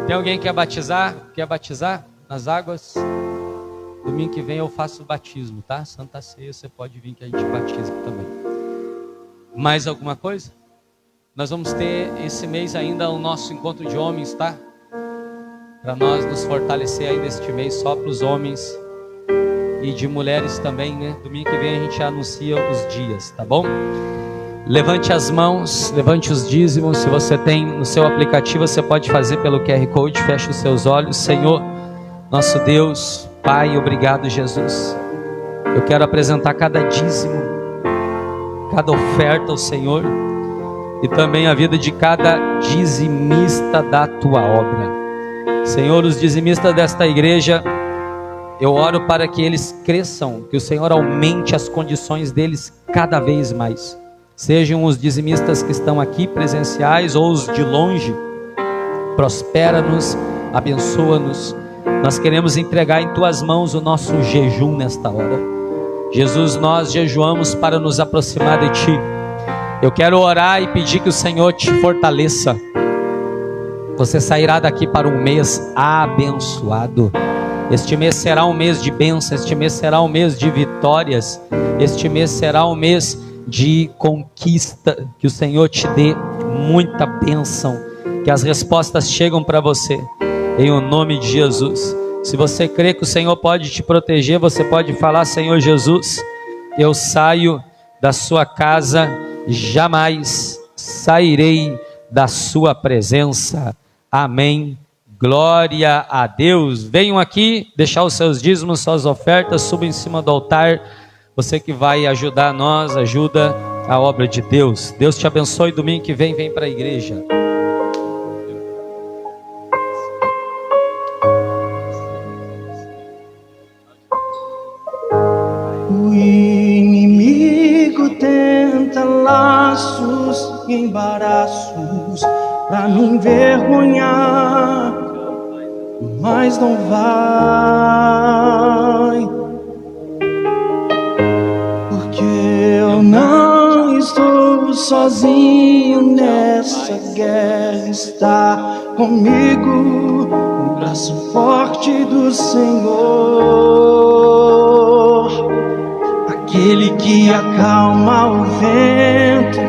Tem alguém que quer batizar? Quer batizar nas águas? Domingo que vem eu faço o batismo, tá? Santa Ceia, você pode vir que a gente batiza também. Mais alguma coisa? Nós vamos ter esse mês ainda o nosso encontro de homens, tá? Para nós nos fortalecer ainda este mês, só para os homens e de mulheres também, né? Domingo que vem a gente anuncia os dias, tá bom? Levante as mãos, levante os dízimos. Se você tem no seu aplicativo, você pode fazer pelo QR Code. Feche os seus olhos. Senhor, nosso Deus, Pai, obrigado, Jesus. Eu quero apresentar cada dízimo, cada oferta ao Senhor e também a vida de cada dizimista da tua obra. Senhor, os dizimistas desta igreja, eu oro para que eles cresçam, que o Senhor aumente as condições deles cada vez mais. Sejam os dizimistas que estão aqui presenciais ou os de longe, prospera-nos, abençoa-nos. Nós queremos entregar em tuas mãos o nosso jejum nesta hora. Jesus, nós jejuamos para nos aproximar de ti. Eu quero orar e pedir que o Senhor te fortaleça. Você sairá daqui para um mês abençoado. Este mês será um mês de bênção, este mês será um mês de vitórias, este mês será um mês de conquista. Que o Senhor te dê muita bênção, que as respostas chegam para você, em o nome de Jesus. Se você crê que o Senhor pode te proteger, você pode falar: Senhor Jesus, eu saio da sua casa, jamais sairei da sua presença. Amém. Glória a Deus. Venham aqui deixar os seus dízimos, suas ofertas, suba em cima do altar. Você que vai ajudar nós, ajuda a obra de Deus. Deus te abençoe. Domingo que vem para a igreja. O inimigo tenta laços e embaraços pra me envergonhar, mas não vai, porque eu não estou sozinho nessa guerra. Está comigo o braço forte do Senhor, aquele que acalma o vento,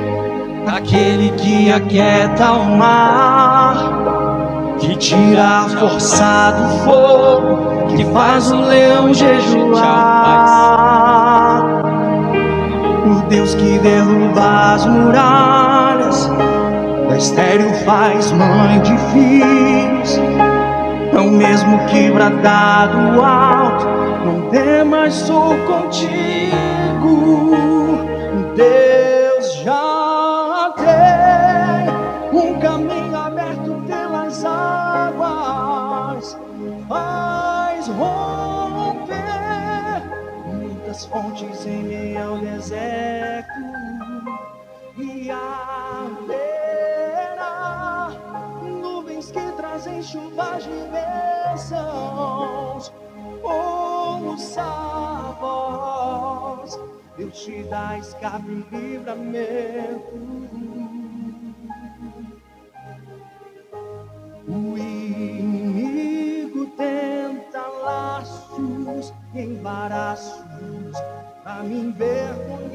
aquele que aquieta o mar, que tira a força do fogo, que faz o leão jejuar. O Deus que derruba as muralhas, da estéril faz mãe de filhos. É o mesmo que bradar do alto: não temas, sou contigo. Deus já tem um caminho aberto pelas águas, faz romper muitas fontes em meio ao deserto, e haverá nuvens que trazem chuvas de bênçãos. Ouça a voz, Deus te dá escape e livramento. O inimigo tenta laços e embaraços pra me envergonhar,